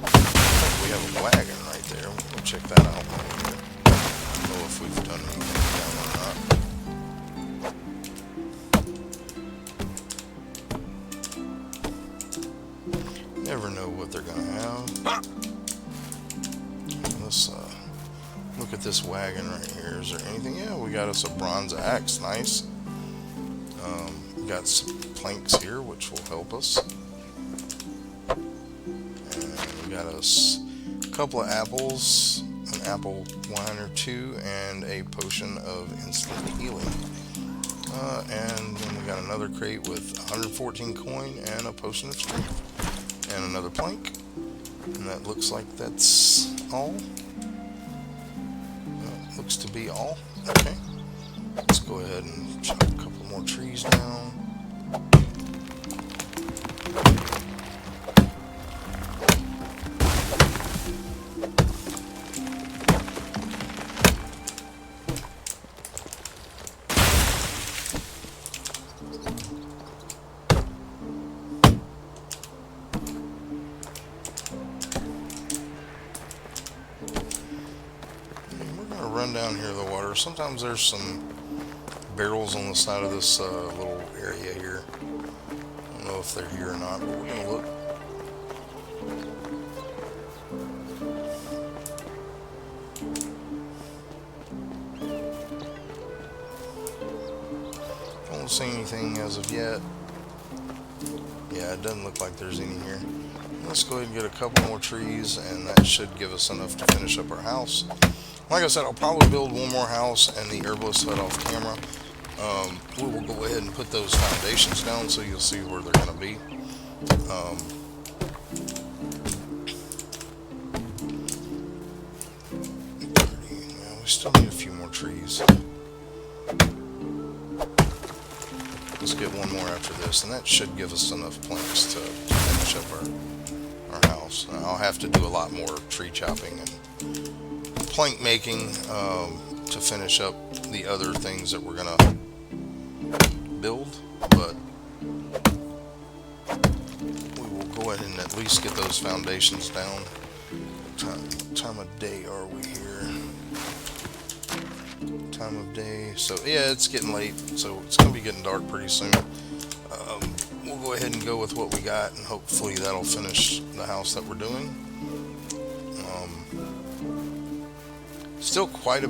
I think we have a wagon right there. We'll check that out. I don't know if we've done anything down or not. Never know what they're gonna have. Let's look at this wagon right here. Is there anything? Yeah, we got us a bronze axe. Nice. We got some planks here, which will help us. And we got us a couple of apples, an apple wine or 2, and a potion of instant healing. And then we got another crate with 114 coin and a potion of strength. And another plank, and that looks like that's all. Looks to be all. Okay, let's go ahead and chop a couple more trees down. water. Sometimes there's some barrels on the side of this little area here. I don't know if they're here or not, but we're gonna look. Don't see anything as of yet. Yeah, it doesn't look like there's any here. Let's go ahead and get a couple more trees, and that should give us enough to finish up our house. Like I said, I'll probably build one more house and the herbalist hut off camera. We will go ahead and put those foundations down so you'll see where they're going to be. Yeah, we still need a few more trees. Let's get one more after this, and that should give us enough planks to finish up our house. I'll have to do a lot more tree chopping and plank making to finish up the other things that we're gonna build, but we will go ahead and at least get those foundations down. What time of day are we here? Time of day. So yeah, it's getting late, so it's gonna be getting dark pretty soon. We'll go ahead and go with what we got, and hopefully that'll finish the house that we're doing. Still quite a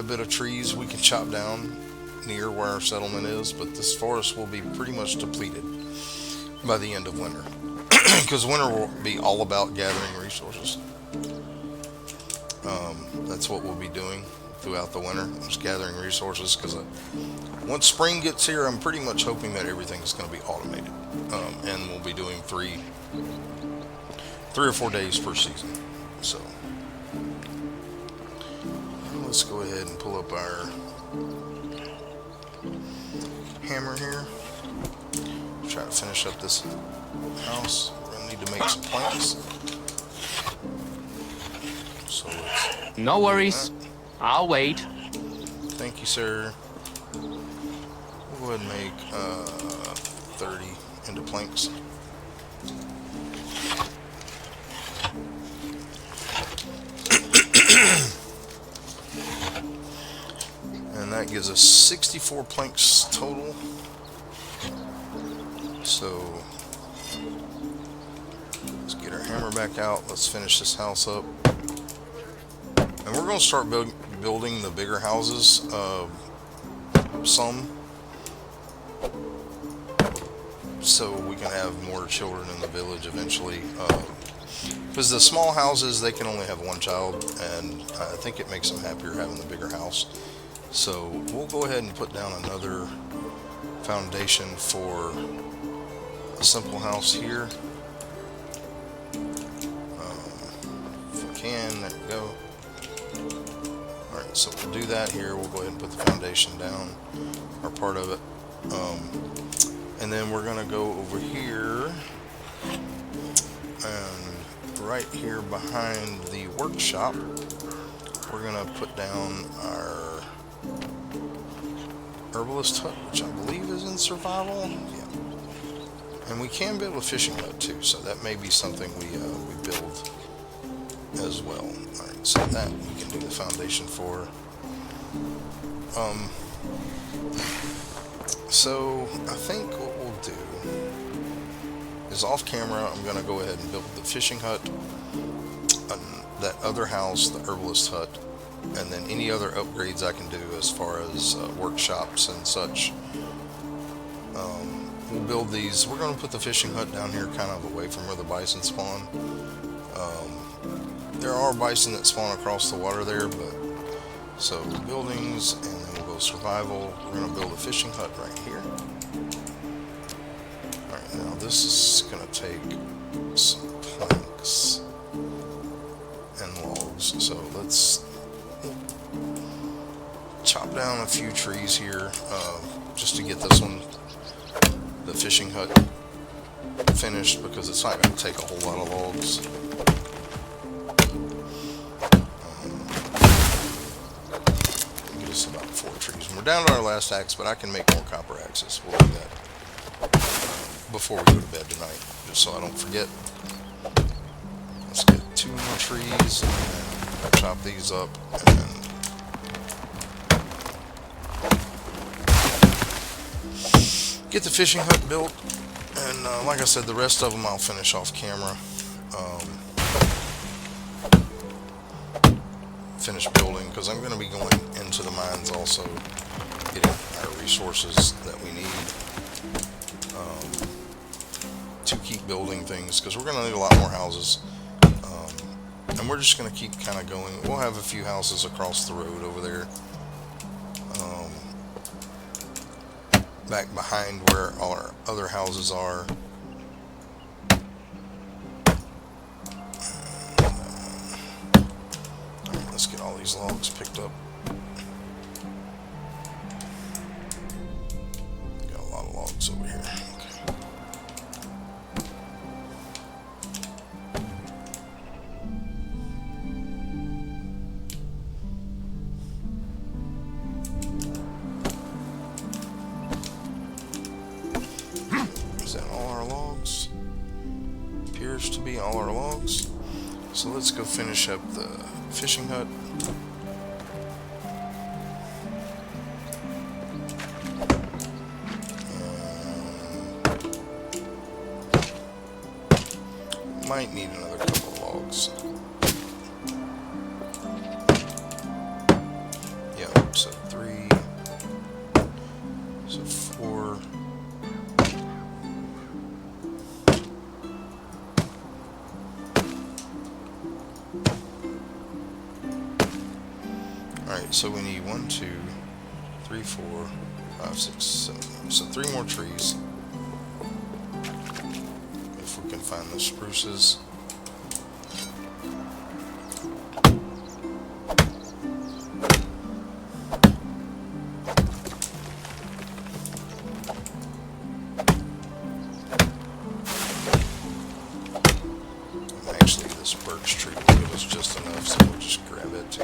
bit of trees we can chop down near where our settlement is, but this forest will be pretty much depleted by the end of winter, because winter will be all about gathering resources. That's what we'll be doing throughout the winter, just gathering resources, because once spring gets here, I'm pretty much hoping that everything is going to be automated, and we'll be doing three or 4 days per season. So let's go ahead and pull up our hammer here. Try to finish up this house. We're going to need to make some planks. So No worries. I'll wait. thank you, sir. We'll go ahead and make 30 into planks. And that gives us 64 planks total. So let's get our hammer back out. Let's finish this house up. And we're going to start building the bigger houses, some, so we can have more children in the village eventually. Because the small houses, they can only have one child, and I think it makes them happier having the bigger house. So we'll go ahead and put down another foundation for a simple house here. If we can, there we go. Alright, so we'll do that here. We'll go ahead and put the foundation down, or part of it. And then we're going to go over here, and right here behind the workshop, we're going to put down our herbalist hut, which I believe is in survival. Yeah. And we can build a fishing hut too, so that may be something we build as well. Alright, so that we can do the foundation for. So I think what we'll do is, off camera, I'm going to go ahead and build the fishing hut, that other house, the herbalist hut, and then any other upgrades I can do as far as workshops and such. We'll build these. We're going to put the fishing hut down here kind of away from where the bison spawn. There are bison that spawn across the water there, but so buildings, and then we'll go survival. We're going to build a fishing hut right here. Alright, now this is going to take some planks and logs, so let's chop down a few trees here just to get this one, the fishing hut, finished, because it's not going to take a whole lot of logs. Get us about 4 trees. And we're down to our last axe, but I can make more copper axes. We'll do that before we go to bed tonight, just so I don't forget. Let's get 2 more trees, and then chop these up, and then get the fishing hut built, and like I said, the rest of them I'll finish off camera. Finish building, because I'm going to be going into the mines also, getting our resources that we need to keep building things, because we're going to need a lot more houses. And we're just going to keep kind of going. We'll have a few houses across the road over there, back behind where our other houses are. Alright, let's get all these logs picked up. Got a lot of logs over here. Okay. Is that all our logs? Appears to be all our logs. So let's go finish up the fishing hut. Might need another couple of logs. Yep, so 3. So 4. Alright, so we need 1, 2, 3, 4, 5, 6, 7. So 3 more trees. If we can find the spruces. Actually, this birch tree will give us just enough, so we'll just grab it too.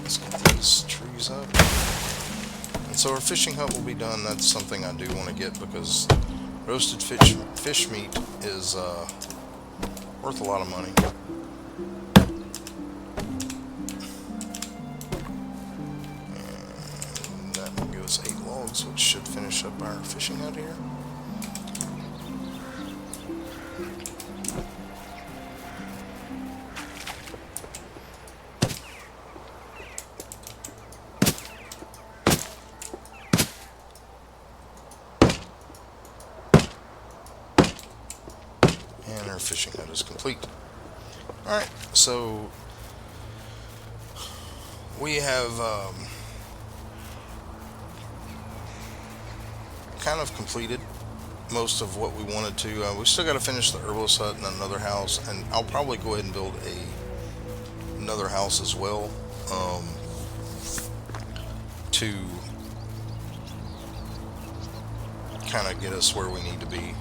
Let's get these trees up. And so our fishing hut will be done. That's something I do want to get, because roasted fish meat is worth a lot of money. And that will give us 8 logs, which should finish up our fishing hut here. And our fishing hut is complete. Alright, so we have kind of completed most of what we wanted to. We still got to finish the herbalist hut and another house, and I'll probably go ahead and build another house as well, to kind of get us where we need to be.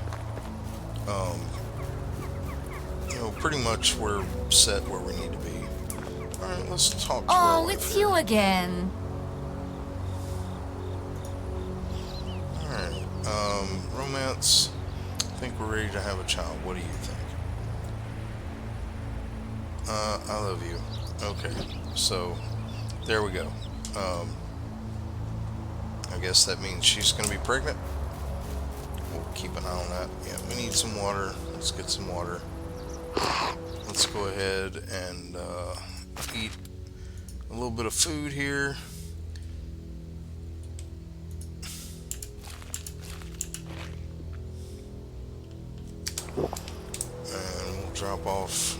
You know, pretty much we're set where we need to be. Alright, let's talk to our Oh, wife it's here. you again. Alright, romance. I think we're ready to have a child. What do you think? I love you. Okay, so there we go. I guess that means she's going to be pregnant. We'll keep an eye on that. Yeah, we need some water. Let's get some water. Let's go ahead and eat a little bit of food here. And we'll drop off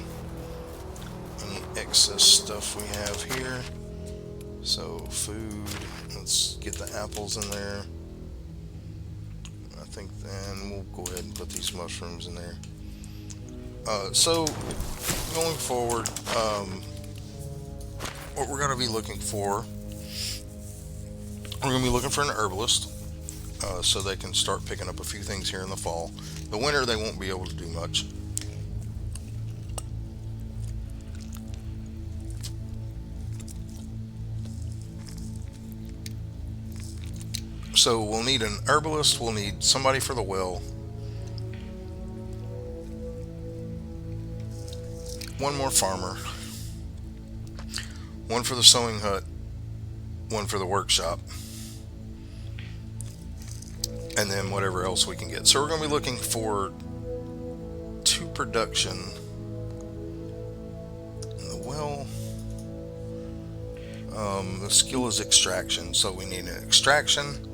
any excess stuff we have here. So food, let's get the apples in there. I think then we'll go ahead and put these mushrooms in there. So going forward, what we're going to be looking for, we're going to be looking for an herbalist, so they can start picking up a few things here in the fall. The winter they won't be able to do much. So we'll need an herbalist, we'll need somebody for the well, one more farmer, one for the sewing hut, one for the workshop, and then whatever else we can get. So we're going to be looking for 2 production. Well, the skill is extraction, so we need an extraction.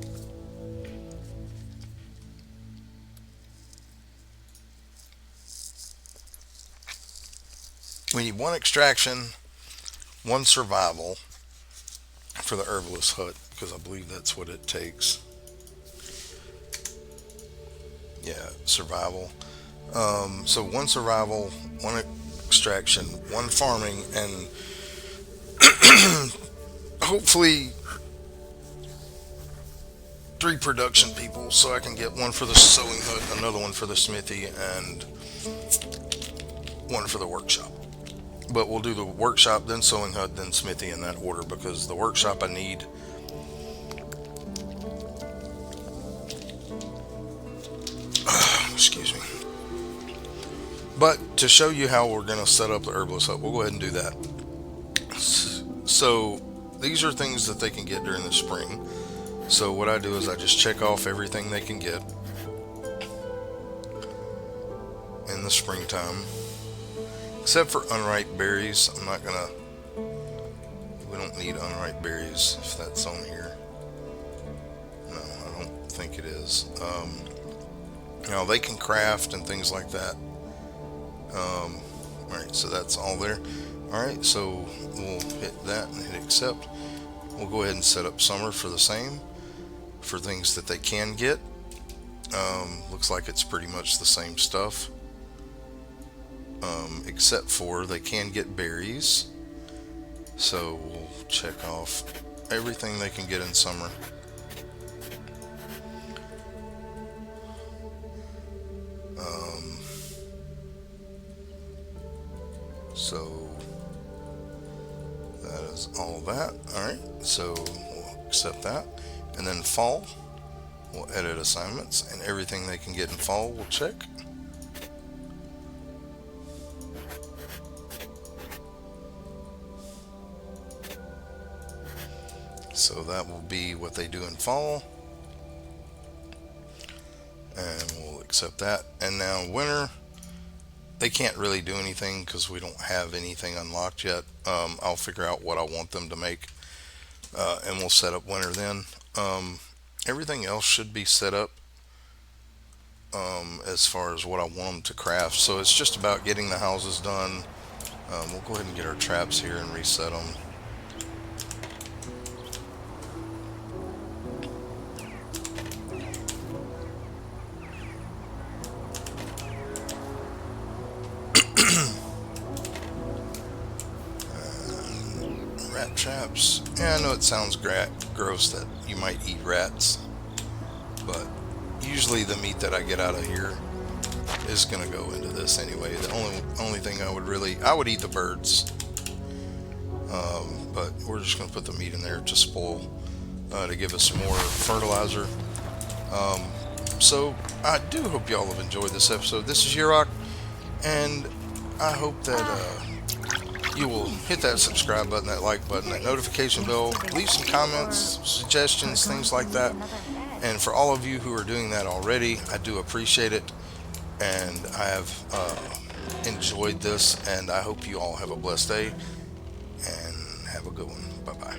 We need 1 extraction, 1 survival for the herbalist hut, because I believe that's what it takes. Yeah, survival. So 1 survival, 1 extraction, 1 farming, and hopefully 3 production people, so I can get 1 for the sewing hut, another 1 for the smithy, and 1 for the workshop. But we'll do the workshop, then sewing hut, then smithy in that order, because the workshop I need excuse me. But to show you how we're going to set up the herbalist hut, we'll go ahead and do that. So these are things that they can get during the spring. So what I do is I just check off everything they can get in the springtime, except for unripe berries. I'm not gonna, we don't need unripe berries if that's on here. No, I don't think it is. You know, they can craft and things like that. Alright, so that's all there. Alright, so we'll hit that and hit accept. We'll go ahead and set up summer for the same, for things that they can get. Looks like it's pretty much the same stuff, except for they can get berries. So we'll check off everything they can get in summer. So that is all that. Alright, so we'll accept that. And then fall, we'll edit assignments, and everything they can get in fall we'll check. So that will be what they do in fall. And we'll accept that. And now winter, they can't really do anything because we don't have anything unlocked yet. I'll figure out what I want them to make, and we'll set up winter then. Everything else should be set up as far as what I want them to craft. So it's just about getting the houses done. We'll go ahead and get our traps here and reset them. Rat traps. Yeah, I know it sounds gross that you might eat rats, but usually the meat that I get out of here is gonna go into this anyway. The only thing I would eat the birds, but we're just gonna put the meat in there to spoil, to give us more fertilizer. So I do hope y'all have enjoyed this episode. This is Yurok, and I hope that you will hit that subscribe button, that like button, that notification bell, leave some comments, suggestions, things like that. And for all of you who are doing that already, I do appreciate it, and I have enjoyed this, and I hope you all have a blessed day and have a good one. Bye bye.